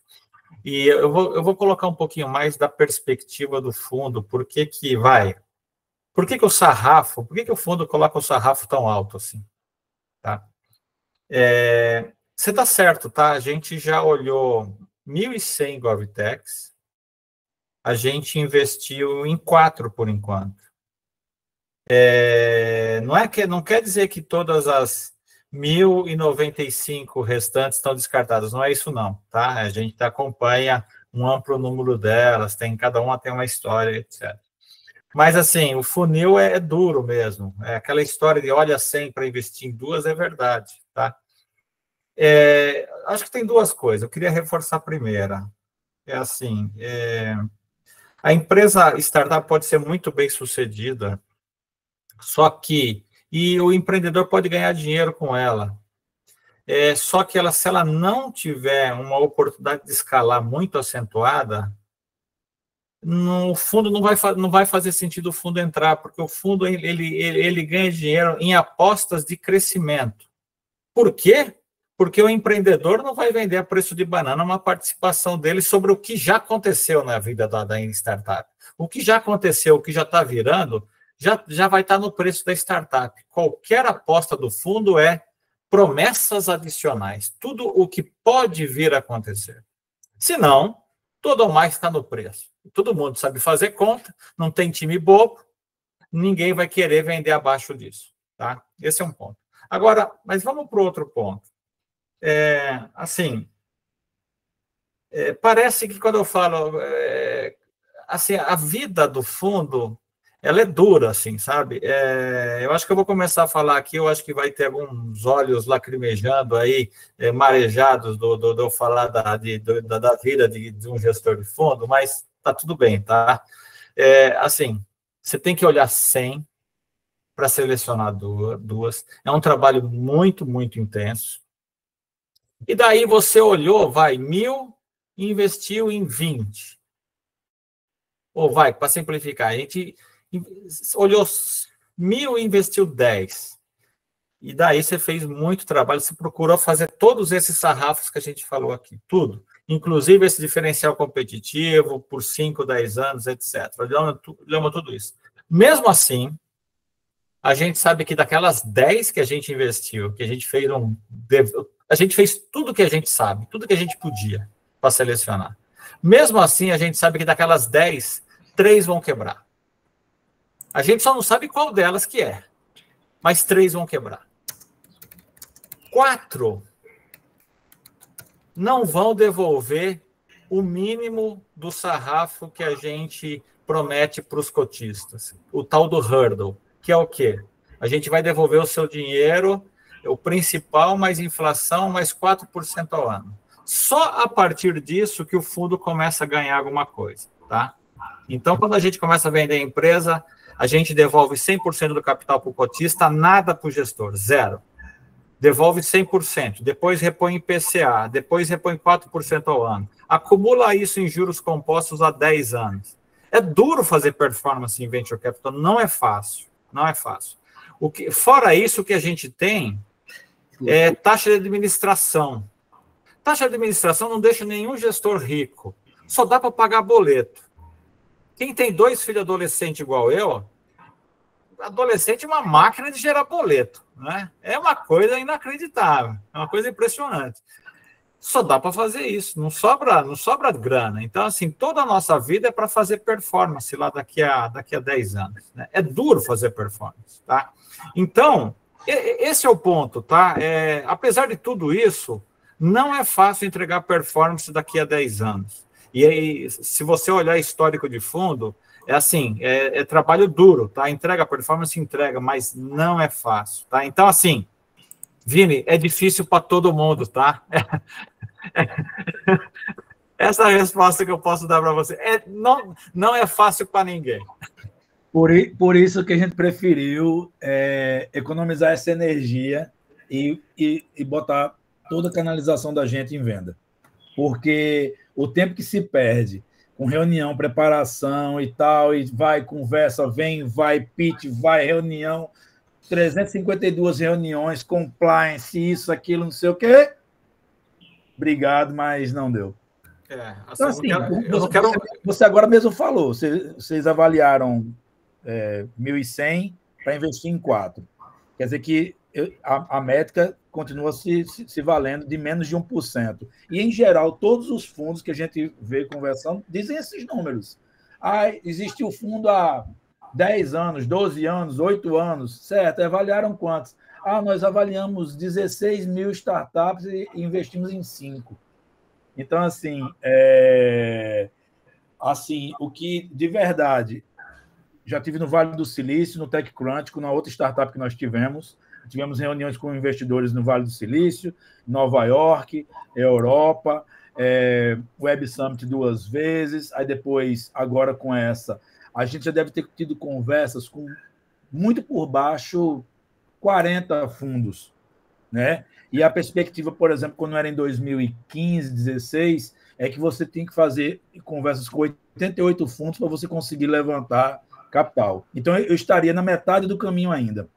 [SPEAKER 2] E eu vou colocar um pouquinho mais da perspectiva do fundo. Por que o sarrafo, por que o fundo coloca o sarrafo tão alto assim? Tá? Você está certo, tá? A gente já olhou 1.100 GovTechs, a gente investiu em 4 por enquanto. Não quer dizer que todas as 1.095 restantes estão descartadas, não é isso não, tá? A gente acompanha um amplo número delas, cada uma tem uma história, etc. Mas, assim, o funil é duro mesmo, aquela história de olha 100 para investir em 2, é verdade, tá? Acho que tem 2 coisas, eu queria reforçar a primeira, assim, a empresa startup pode ser muito bem sucedida, só que, e o empreendedor pode ganhar dinheiro com ela, só que se ela não tiver uma oportunidade de escalar muito acentuada, no fundo não vai fazer sentido o fundo entrar, porque o fundo ele ganha dinheiro em apostas de crescimento. Por quê? Porque o empreendedor não vai vender a preço de banana uma participação dele sobre o que já aconteceu na vida da startup. O que já aconteceu, o que já está virando, já vai estar no preço da startup. Qualquer aposta do fundo é promessas adicionais, tudo o que pode vir a acontecer. Se não, tudo ou mais está no preço. Todo mundo sabe fazer conta, não tem time bobo, ninguém vai querer vender abaixo disso. Tá? Esse é um ponto. Agora, mas vamos para o outro ponto. Parece que quando eu falo, assim, a vida do fundo, ela é dura, assim, sabe? Eu acho que eu vou começar a falar aqui, eu acho que vai ter alguns olhos lacrimejando aí, marejados do eu falar da vida de um gestor de fundo, mas tá tudo bem, tá? Assim, você tem que olhar 100 para selecionar 2. É um trabalho muito, muito intenso. E daí você olhou, 1.000 e investiu em 20. Ou para simplificar, a gente olhou 1.000 e investiu 10. E daí você fez muito trabalho, você procurou fazer todos esses sarrafos que a gente falou aqui, tudo. inclusive esse diferencial competitivo por 5, 10 anos, etc. Lembra tudo isso. Mesmo assim, a gente sabe que daquelas 10 que a gente investiu, que a gente fez a gente fez tudo que a gente sabe, tudo que a gente podia para selecionar. Mesmo assim, a gente sabe que daquelas 10, 3 vão quebrar. A gente só não sabe qual delas que é, mas 3 vão quebrar. 4 não vão devolver o mínimo do sarrafo que a gente promete para os cotistas, o tal do hurdle, que é o quê? A gente vai devolver o seu dinheiro, o principal mais inflação, mais 4% ao ano. Só a partir disso que o fundo começa a ganhar alguma coisa, tá? Então, quando a gente começa a vender a empresa, a gente devolve 100% do capital para o cotista, nada para o gestor, 0. Devolve 100%, depois repõe em PCA, depois repõe 4% ao ano. Acumula isso em juros compostos há 10 anos. É duro fazer performance em Venture Capital, não é fácil, não é fácil. Fora isso, o que a gente tem é taxa de administração. Taxa de administração não deixa nenhum gestor rico, só dá para pagar boleto. Quem tem 2 filhos adolescentes igual eu, adolescente é uma máquina de gerar boleto, né? É uma coisa inacreditável, é uma coisa impressionante. Só dá para fazer isso, não sobra grana. Então, assim, toda a nossa vida é para fazer performance lá daqui a 10 anos. Né? É duro fazer performance, tá? Então, esse é o ponto, tá? Apesar de tudo isso, não é fácil entregar performance daqui a 10 anos. E aí, se você olhar histórico de fundo, é trabalho duro, tá? Entrega performance, entrega, mas não é fácil, tá? Então, assim, Vini, é difícil para todo mundo, tá? Essa é a resposta que eu posso dar para você. Não é fácil para ninguém.
[SPEAKER 6] Por isso que a gente preferiu economizar essa energia e botar toda a canalização da gente em venda. Porque o tempo que se perde com reunião, preparação e tal, e vai, conversa, vem, vai, pitch, vai, reunião, 352 reuniões, compliance, isso, aquilo, não sei o quê. Obrigado, mas não deu. Então, assim, você agora mesmo falou, vocês avaliaram 1.100 para investir em 4. Quer dizer que a métrica continua se valendo de menos de 1%. E, em geral, todos os fundos que a gente vê conversando dizem esses números. Existe o fundo há 10 anos, 12 anos, 8 anos, certo? Avaliaram quantos? Nós avaliamos 16 mil startups e investimos em 5. Então, assim, o que, de verdade, já tive no Vale do Silício, no TechCrunch, na outra startup que nós tivemos reuniões com investidores no Vale do Silício, Nova York, Europa, Web Summit 2 vezes, aí depois, agora com essa, a gente já deve ter tido conversas com, muito por baixo, 40 fundos, né? E a perspectiva, por exemplo, quando era em 2015, 2016, é que você tem que fazer conversas com 88 fundos para você conseguir levantar capital. Então, eu estaria na metade do caminho ainda.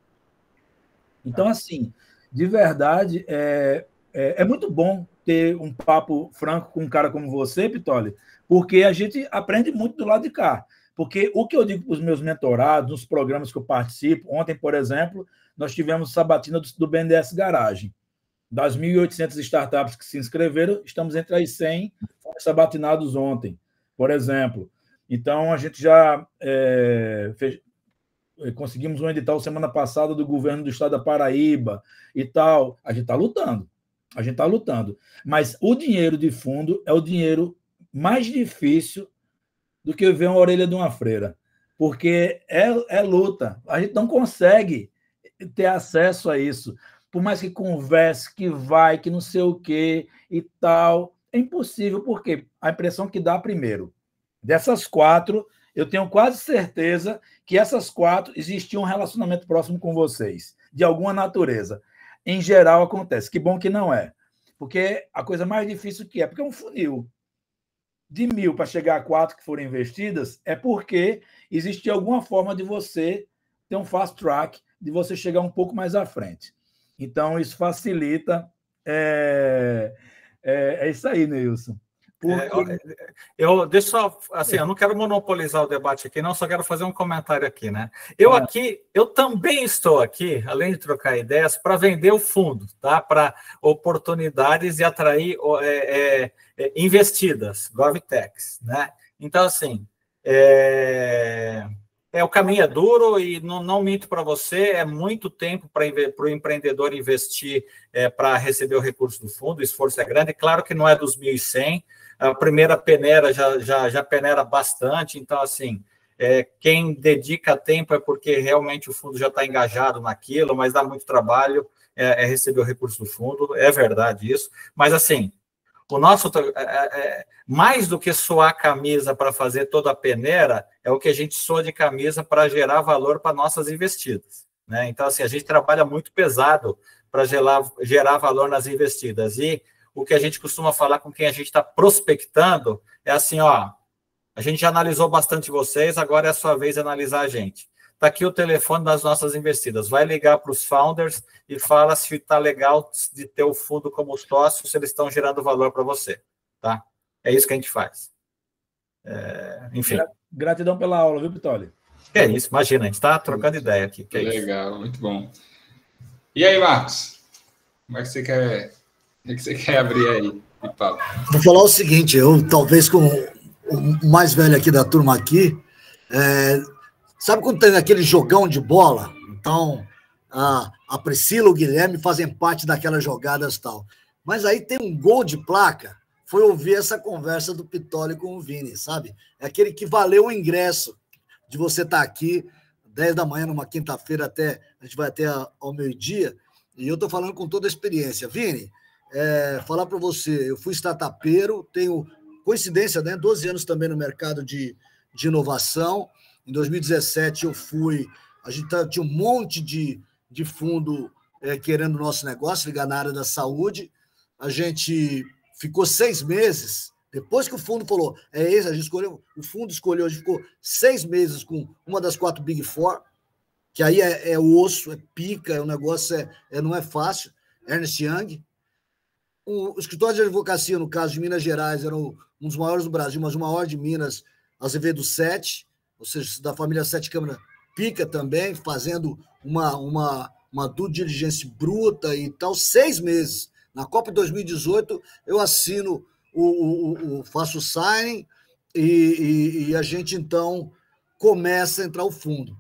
[SPEAKER 6] Então, assim, de verdade, é muito bom ter um papo franco com um cara como você, Pitoli, porque a gente aprende muito do lado de cá. Porque o que eu digo para os meus mentorados, nos programas que eu participo, ontem, por exemplo, nós tivemos sabatina do BNDES Garagem. Das 1.800 startups que se inscreveram, estamos entre as 100 sabatinados ontem, por exemplo. Então, a gente já conseguimos um edital semana passada do governo do estado da Paraíba e tal. A gente está lutando. Mas o dinheiro de fundo é o dinheiro mais difícil do que ver uma orelha de uma freira, porque é luta. A gente não consegue ter acesso a isso. Por mais que converse, que vai, que não sei o quê e tal, é impossível, porque a impressão que dá, primeiro, dessas 4, eu tenho quase certeza que essas 4 existiam um relacionamento próximo com vocês, de alguma natureza. Em geral, acontece. Que bom que não é. Porque a coisa mais difícil que porque é um funil. De 1.000 para chegar a 4 que foram investidas, é porque existe alguma forma de você ter um fast track, de você chegar um pouco mais à frente. Então, isso facilita. É isso aí, Neilson.
[SPEAKER 2] Deixa só, assim, eu não quero monopolizar o debate aqui, não, só quero fazer um comentário aqui, né? Eu também estou aqui, além de trocar ideias, para vender o fundo, tá? Para oportunidades e atrair investidas, GovTechs, né? Então, assim, o caminho é duro e não minto para você, é muito tempo para o empreendedor investir para receber o recurso do fundo, o esforço é grande, claro que não é dos 1.100, a primeira peneira já peneira bastante, então, assim, quem dedica tempo é porque realmente o fundo já está engajado naquilo, mas dá muito trabalho receber o recurso do fundo, é verdade isso, mas, assim, o nosso, mais do que suar camisa para fazer toda a peneira, é o que a gente soa de camisa para gerar valor para nossas investidas, né? Então, assim, a gente trabalha muito pesado para gerar valor nas investidas, e o que a gente costuma falar com quem a gente está prospectando é assim, ó, a gente já analisou bastante vocês, agora é a sua vez de analisar a gente. Está aqui o telefone das nossas investidas. Vai ligar para os founders e fala se está legal de ter o fundo como sócio, se eles estão gerando valor para você. Tá? É isso que a gente faz. Enfim.
[SPEAKER 6] Gratidão pela aula, viu, Pitoli?
[SPEAKER 2] É isso, imagina, a gente está trocando ideia aqui.
[SPEAKER 1] Legal, muito bom. E aí, Marcos? Como é que você quer... O que você quer abrir aí, Paulo?
[SPEAKER 7] Vou falar o seguinte, eu talvez com o mais velho aqui da turma aqui, sabe quando tem aquele jogão de bola? Então, a Priscila e o Guilherme fazem parte daquelas jogadas e tal. Mas aí tem um gol de placa, foi ouvir essa conversa do Pitoli com o Vini, sabe? É aquele que valeu o ingresso de você estar aqui 10 da manhã, numa quinta-feira, a gente vai até ao meio-dia, e eu estou falando com toda a experiência. Vini, falar para você, eu fui startupeiro, tenho coincidência, né? 12 anos também no mercado de inovação. Em 2017 a gente tinha um monte de fundo querendo o nosso negócio, ligar na área da saúde. A gente ficou 6 meses, depois que o fundo falou, a gente escolheu, o fundo escolheu, a gente ficou 6 meses com uma das 4 Big Four, que aí é osso, é pica, o negócio não é fácil, Ernst Young. O escritório de advocacia, no caso de Minas Gerais, era um dos maiores do Brasil, mas o maior de Minas, Azevedo 7, ou seja, da família 7 Câmara, pica também, fazendo uma due diligence bruta e tal, 6 meses. Na Copa 2018, eu assino, faço o signing e a gente, então, começa a entrar o fundo.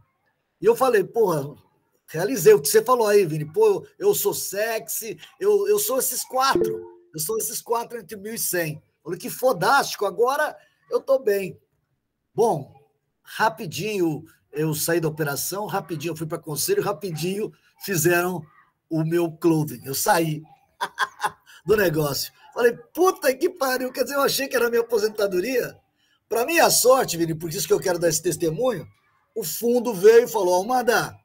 [SPEAKER 7] E eu falei, porra, realizei o que você falou aí, Vini. Pô, eu sou sexy, eu sou esses 4. Eu sou esses 4 entre 1.100. Falei, que fodástico, agora eu tô bem. Bom, rapidinho eu saí da operação, rapidinho eu fui para conselho, rapidinho fizeram o meu clothing. Eu saí do negócio. Falei, puta que pariu, quer dizer, eu achei que era a minha aposentadoria. Para minha sorte, Vini, por isso que eu quero dar esse testemunho, o fundo veio e falou, Almada,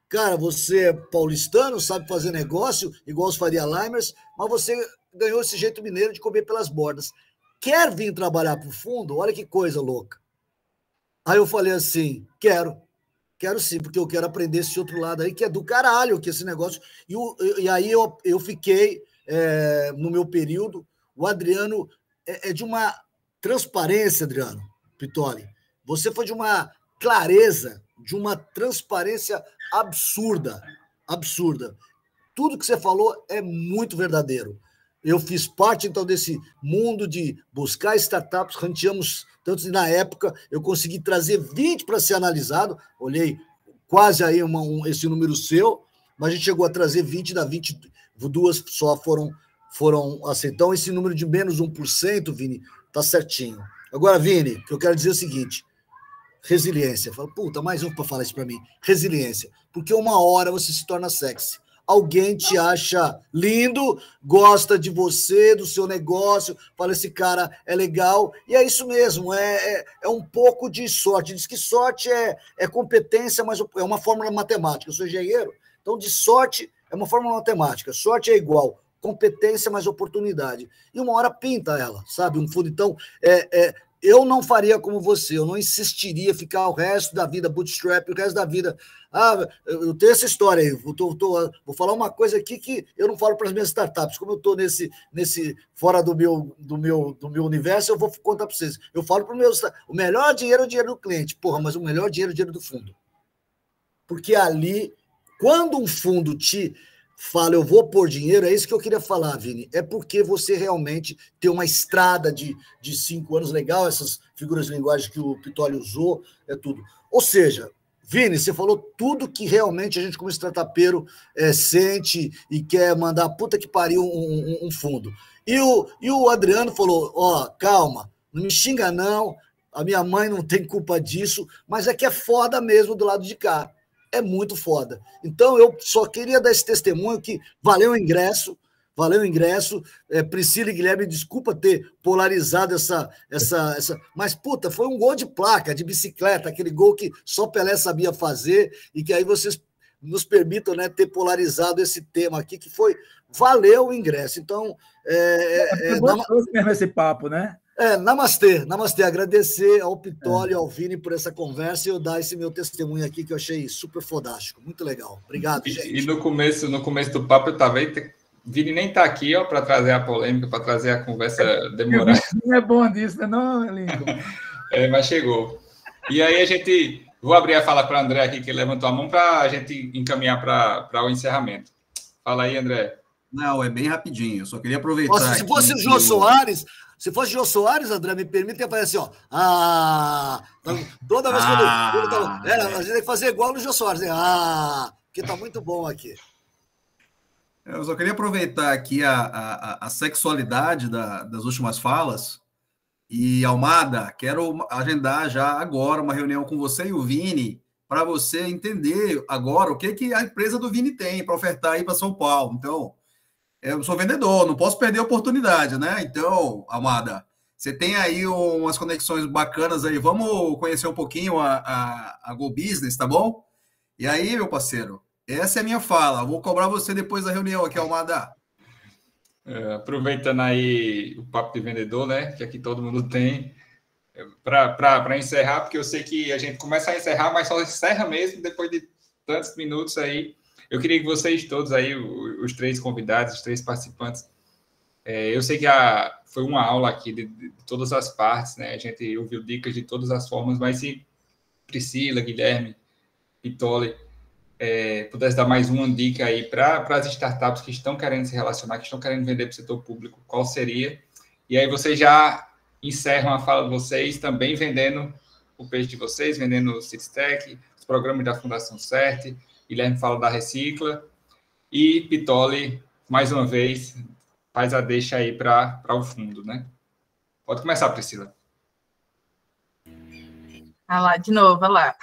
[SPEAKER 7] cara, você é paulistano, sabe fazer negócio, igual os Faria Limers, mas você ganhou esse jeito mineiro de comer pelas bordas. Quer vir trabalhar para o fundo? Olha que coisa louca. Aí eu falei assim, quero sim, porque eu quero aprender esse outro lado aí, que é do caralho, que esse negócio... E aí eu fiquei, no meu período, o Adriano é de uma transparência, Adriano Pitoli. Você foi de uma clareza, de uma transparência absurda. Tudo que você falou é muito verdadeiro. Eu fiz parte, então, desse mundo de buscar startups, ranteamos tantos, e na época eu consegui trazer 20 para ser analisado, olhei quase aí esse número seu, mas a gente chegou a trazer 20, da 22 só foram assim. Então, esse número de menos 1%, Vini, tá certinho. Agora, Vini, o que eu quero dizer é o seguinte, resiliência. Fala, puta, mais um para falar isso para mim. Resiliência. Porque uma hora você se torna sexy. Alguém te acha lindo, gosta de você, do seu negócio, fala, esse cara é legal, e é isso mesmo, é um pouco de sorte. Diz que sorte é competência, mas é uma fórmula matemática. Eu sou engenheiro, então de sorte é uma fórmula matemática. Sorte é igual competência mais oportunidade. E uma hora pinta ela, sabe? Um fundo, então, eu não faria como você, eu não insistiria ficar o resto da vida bootstrap, o resto da vida... eu tenho essa história aí, vou falar uma coisa aqui que eu não falo para as minhas startups, como eu estou fora do meu universo, eu vou contar para vocês. Eu falo para os meus... O melhor dinheiro é o dinheiro do cliente, porra, mas o melhor dinheiro é o dinheiro do fundo. Porque ali, quando um fundo te fala, eu vou pôr dinheiro, é isso que eu queria falar, Vini, é porque você realmente tem uma estrada de 5 anos legal, essas figuras de linguagem que o Pitoli usou, é tudo. Ou seja, Vini, você falou tudo que realmente a gente como startupeiro sente e quer mandar puta que pariu um fundo. E o Adriano falou, calma, não me xinga não, a minha mãe não tem culpa disso, mas é que é foda mesmo do lado de cá. É muito foda. Então, eu só queria dar esse testemunho que valeu o ingresso. Priscila e Guilherme, desculpa ter polarizado essa... Mas, puta, foi um gol de placa, de bicicleta, aquele gol que só Pelé sabia fazer e que aí vocês nos permitam, né, ter polarizado esse tema aqui, que valeu o ingresso. Então...
[SPEAKER 6] É gostoso mesmo esse papo, né?
[SPEAKER 7] Namastê. Agradecer ao Pitoli e ao Vini por essa conversa e eu dar esse meu testemunho aqui que eu achei super fodástico. Muito legal. Obrigado, gente.
[SPEAKER 1] E no começo do papo eu estava aí, Vini nem está aqui para trazer a polêmica, para trazer a conversa demorada.
[SPEAKER 6] Não é bom disso, não, Lincoln?
[SPEAKER 1] Mas chegou. E aí vou abrir a fala para o André aqui, que ele levantou a mão para a gente encaminhar para o encerramento. Fala aí, André.
[SPEAKER 5] Não, é bem rapidinho. Eu só queria aproveitar.
[SPEAKER 7] Se fosse o Jô Soares... Se fosse Jô Soares, André, me permite fazer assim, ó. Toda vez que a gente tem que fazer igual no Jô Soares, né? Porque tá muito bom aqui.
[SPEAKER 5] Eu só queria aproveitar aqui a sexualidade das últimas falas. E, Almada, quero agendar já agora uma reunião com você e o Vini para você entender agora o que a empresa do Vini tem para ofertar aí para São Paulo. Então, eu sou vendedor, não posso perder a oportunidade, né? Então, Almada, você tem aí umas conexões bacanas aí. Vamos conhecer um pouquinho a Go Business, tá bom? E aí, meu parceiro, essa é a minha fala. Vou cobrar você depois da reunião aqui, Almada.
[SPEAKER 1] Aproveitando aí o papo de vendedor, né? Que aqui todo mundo tem. Para encerrar, porque eu sei que a gente começa a encerrar, mas só encerra mesmo depois de tantos minutos aí. Eu queria que vocês todos aí, os 3 convidados, os 3 participantes, eu sei que foi uma aula aqui de todas as partes, né? A gente ouviu dicas de todas as formas, mas se Priscila, Guilherme, Pitoli, pudesse dar mais uma dica aí para as startups que estão querendo se relacionar, que estão querendo vender para o setor público, qual seria? E aí vocês já encerram a fala de vocês também vendendo o peixe de vocês, vendendo o CityTech, os programas da Fundação CERT. Guilherme fala da Recicla. E Pitoli, mais uma vez, faz a deixa aí para o fundo, né? Pode começar, Priscila.
[SPEAKER 4] De novo, olha lá.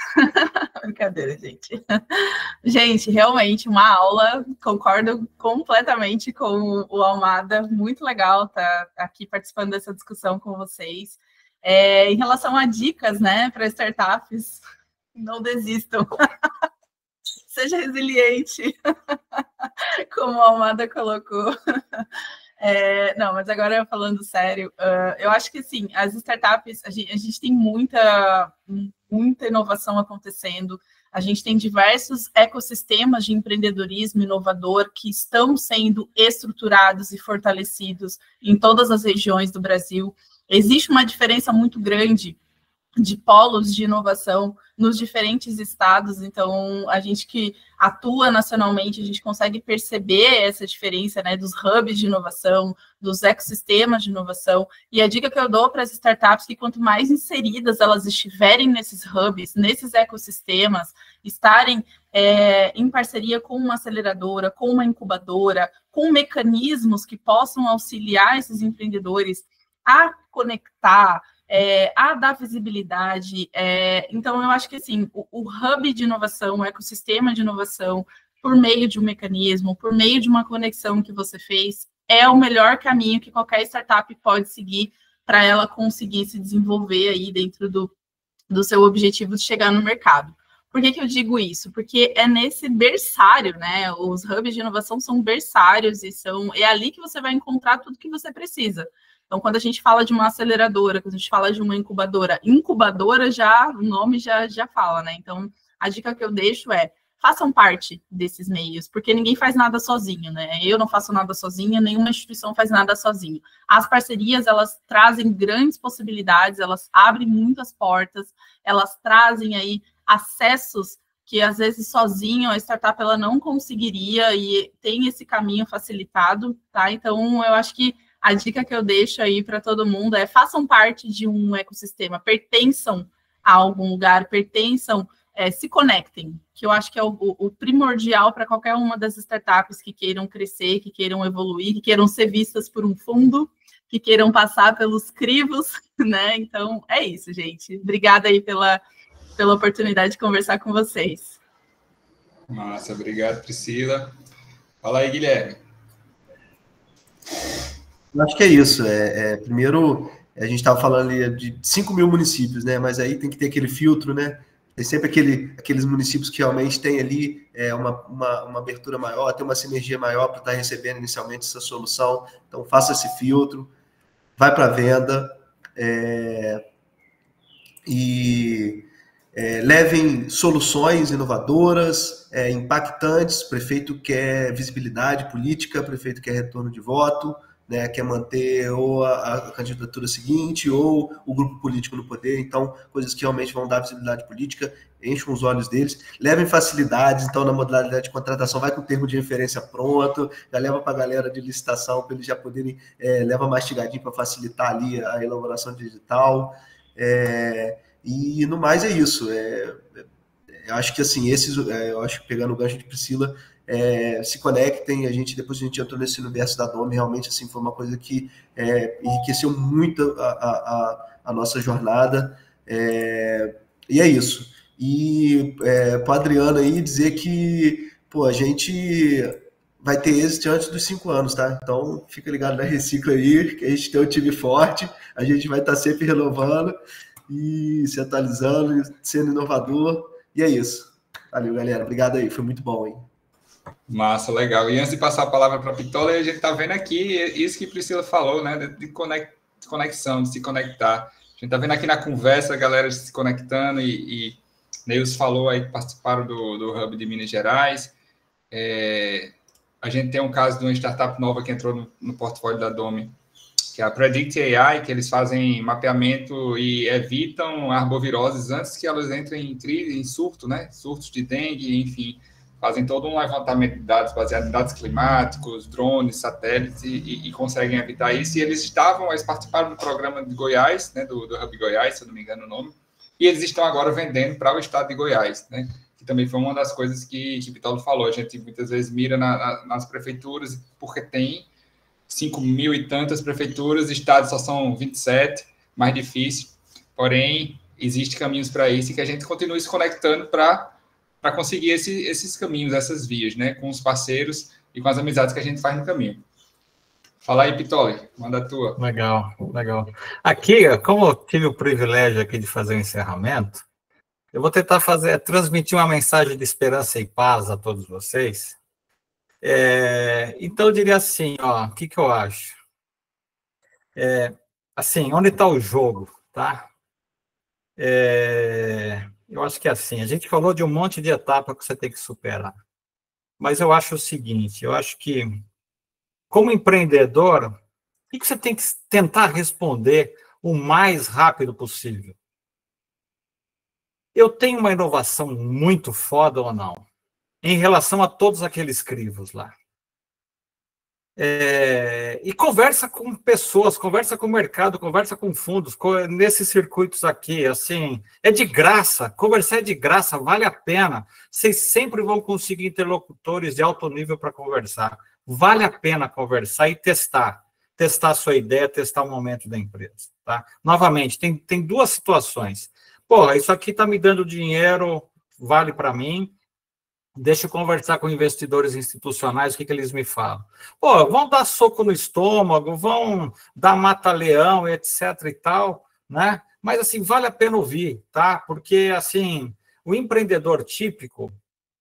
[SPEAKER 4] Brincadeira, gente. Gente, realmente uma aula, concordo completamente com o Almada, muito legal estar aqui participando dessa discussão com vocês. Em relação a dicas, né, para startups, não desistam. Seja resiliente, como a Almada colocou. Não, mas agora falando sério, eu acho que sim, as startups, a gente tem muita inovação acontecendo, a gente tem diversos ecossistemas de empreendedorismo inovador que estão sendo estruturados e fortalecidos em todas as regiões do Brasil. Existe uma diferença muito grande de polos de inovação nos diferentes estados, então a gente que atua nacionalmente, a gente consegue perceber essa diferença, né, dos hubs de inovação, dos ecossistemas de inovação, e a dica que eu dou para as startups é que quanto mais inseridas elas estiverem nesses hubs, nesses ecossistemas, estarem em parceria com uma aceleradora, com uma incubadora, com mecanismos que possam auxiliar esses empreendedores a conectar, a dar visibilidade. Então, eu acho que assim, o hub de inovação, o ecossistema de inovação, por meio de um mecanismo, por meio de uma conexão que você fez, é o melhor caminho que qualquer startup pode seguir para ela conseguir se desenvolver aí dentro do seu objetivo de chegar no mercado. Por que eu digo isso? Porque é nesse berçário, né? Os hubs de inovação são berçários e é ali que você vai encontrar tudo que você precisa. Então, quando a gente fala de uma aceleradora, quando a gente fala de uma incubadora, já, o nome já fala, né? Então, a dica que eu deixo é, façam parte desses meios, porque ninguém faz nada sozinho, né? Eu não faço nada sozinha, nenhuma instituição faz nada sozinho. As parcerias, elas trazem grandes possibilidades, elas abrem muitas portas, elas trazem aí acessos que, às vezes, sozinho a startup ela não conseguiria e tem esse caminho facilitado, tá? Então, eu acho que a dica que eu deixo aí para todo mundo é façam parte de um ecossistema, pertençam a algum lugar, se conectem, que eu acho que é o primordial para qualquer uma das startups que queiram crescer, que queiram evoluir, que queiram ser vistas por um fundo, que queiram passar pelos crivos, né? Então, é isso, gente. Obrigada aí pela oportunidade de conversar com vocês.
[SPEAKER 1] Massa, obrigado, Priscila. Fala aí, Guilherme.
[SPEAKER 3] Eu acho que é isso. Primeiro, a gente estava falando ali de 5 mil municípios, né? Mas aí tem que ter aquele filtro, né? Tem sempre aqueles municípios que realmente tem ali uma abertura maior, tem uma sinergia maior para estar recebendo inicialmente essa solução. Então, faça esse filtro, vai para a venda levem soluções inovadoras, impactantes. Prefeito quer visibilidade política, prefeito quer retorno de voto, né, quer manter ou a candidatura seguinte ou o grupo político no poder. Então, coisas que realmente vão dar visibilidade política, enchem os olhos deles, levem facilidades. Então, na modalidade de contratação, vai com o termo de referência pronto, já leva para a galera de licitação, para eles já poderem, leva mastigadinho para facilitar ali a elaboração digital. E no mais é isso. Eu acho que assim, eu acho que pegando o gancho de Priscila, se conectem. Depois a gente entrou nesse universo da Domi, realmente assim, foi uma coisa que enriqueceu muito a nossa jornada, e é isso. E para o Adriano aí dizer que a gente vai ter êxito antes dos 5 anos, tá? Então fica ligado na Recicla aí, que a gente tem um time forte, a gente vai estar sempre renovando e se atualizando, sendo inovador, e é isso. Valeu, galera, obrigado aí, foi muito bom, hein?
[SPEAKER 1] Massa, legal. E antes de passar a palavra para a Pitola, a gente está vendo aqui isso que Priscila falou, né? De conexão, de se conectar. A gente está vendo aqui na conversa a galera se conectando e Neus falou aí que participaram do Hub de Minas Gerais. A gente tem um caso de uma startup nova que entrou no portfólio da Domi, que é a Predict AI, que eles fazem mapeamento e evitam arboviroses antes que elas entrem em surto, né? Surtos de dengue, enfim. Fazem todo um levantamento de dados baseado em dados climáticos, drones, satélites, e conseguem evitar isso. E eles participaram do programa de Goiás, né, do Hub Goiás, se eu não me engano o nome, e eles estão agora vendendo para o estado de Goiás, né, que também foi uma das coisas que Pitolo falou. A gente muitas vezes mira nas prefeituras, porque tem 5 mil e tantas prefeituras, estados só são 27, mais difícil. Porém, existem caminhos para isso, e que a gente continue se conectando para conseguir esses caminhos, essas vias, né, com os parceiros e com as amizades que a gente faz no caminho. Fala aí, Pitoli, manda a tua.
[SPEAKER 2] Legal, legal. Aqui, como eu tive o privilégio aqui de fazer o encerramento, eu vou tentar transmitir uma mensagem de esperança e paz a todos vocês. Então, eu diria assim, o que eu acho? Assim, onde está o jogo, tá? Eu acho que é assim, a gente falou de um monte de etapa que você tem que superar. Mas eu acho o seguinte, eu acho que, como empreendedor, o que você tem que tentar responder o mais rápido possível? Eu tenho uma inovação muito foda ou não? Em relação a todos aqueles crivos lá. E conversa com pessoas, conversa com o mercado, conversa com fundos, nesses circuitos aqui, assim, é de graça, conversar é de graça, vale a pena. Vocês sempre vão conseguir interlocutores de alto nível para conversar. Vale a pena conversar e testar a sua ideia, testar o momento da empresa, tá? Novamente, tem duas situações. Isso aqui está me dando dinheiro, vale para mim. Deixa eu conversar com investidores institucionais, o que eles me falam? Vão dar soco no estômago, vão dar mata-leão, etc. e tal, né? Mas, assim, vale a pena ouvir, tá? Porque, assim, o empreendedor típico,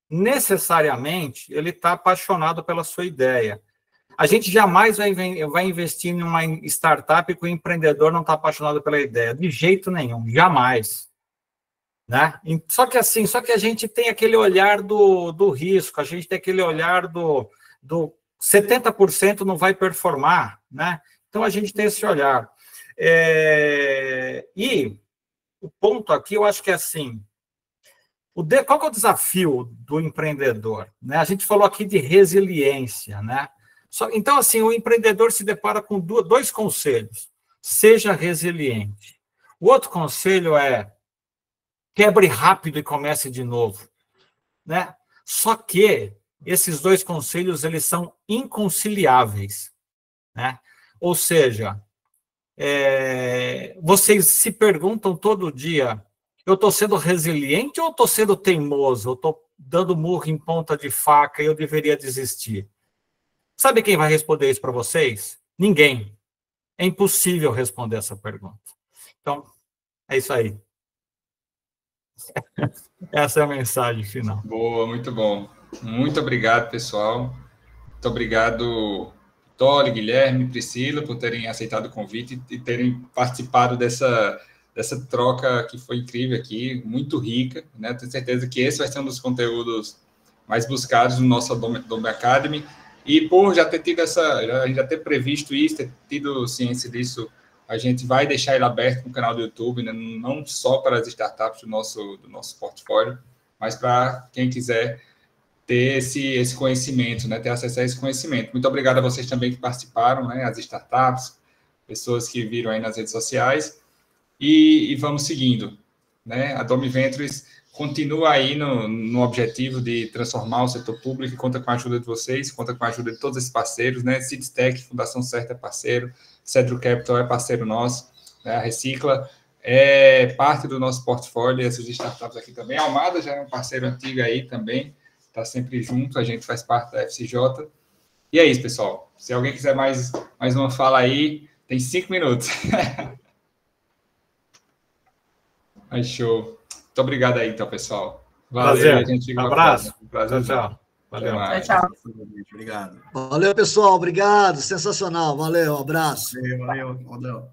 [SPEAKER 2] necessariamente, ele está apaixonado pela sua ideia. A gente jamais vai investir em uma startup que o empreendedor não está apaixonado pela ideia, de jeito nenhum, jamais. Né? Só que a gente tem aquele olhar do risco, a gente tem aquele olhar do 70% não vai performar, né? Então a gente tem esse olhar. E o ponto aqui, eu acho que é assim, qual que é o desafio do empreendedor? Né? A gente falou aqui de resiliência, né? Então, assim, o empreendedor se depara com dois conselhos. Seja resiliente. O outro conselho é quebre rápido e comece de novo. Né? Só que esses dois conselhos, eles são inconciliáveis. Né? Ou seja, vocês se perguntam todo dia, eu estou sendo resiliente ou estou sendo teimoso? Eu estou dando murro em ponta de faca e eu deveria desistir? Sabe quem vai responder isso para vocês? Ninguém. É impossível responder essa pergunta. Então, é isso aí. Essa é a mensagem final.
[SPEAKER 1] Boa, muito bom. Muito obrigado, pessoal. Muito obrigado, Toli, Guilherme, Priscila, por terem aceitado o convite e terem participado dessa troca que foi incrível aqui, muito rica, né? Tenho certeza que esse vai ser um dos conteúdos mais buscados no nosso Dome Academy. E por já ter tido já ter previsto isso, ter tido ciência disso, a gente vai deixar ele aberto no canal do YouTube, né? Não só para as startups do nosso portfólio, mas para quem quiser ter esse conhecimento, né? Ter acesso a esse conhecimento. Muito obrigado a vocês também que participaram, né? As startups, pessoas que viram aí nas redes sociais. E vamos seguindo, né? A Dome Ventures continua aí no objetivo de transformar o setor público e conta com a ajuda de vocês, conta com a ajuda de todos esses parceiros, né? Citstech, Fundação Certa é parceiro, Cedro Capital é parceiro nosso, né? A Recicla é parte do nosso portfólio, essas startups aqui também. A Almada já é um parceiro antigo aí também, está sempre junto, a gente faz parte da FCJ. E é isso, pessoal. Se alguém quiser mais uma fala aí, tem 5 minutos. Mas show. Muito obrigado aí, então, pessoal.
[SPEAKER 2] Valeu, a gente fica um abraço. Prazer,
[SPEAKER 1] tchau.
[SPEAKER 2] Valeu.
[SPEAKER 4] Tchau.
[SPEAKER 5] Obrigado.
[SPEAKER 7] Valeu, pessoal. Obrigado. Sensacional. Valeu. Um abraço.
[SPEAKER 5] Valeu.
[SPEAKER 1] Valeu.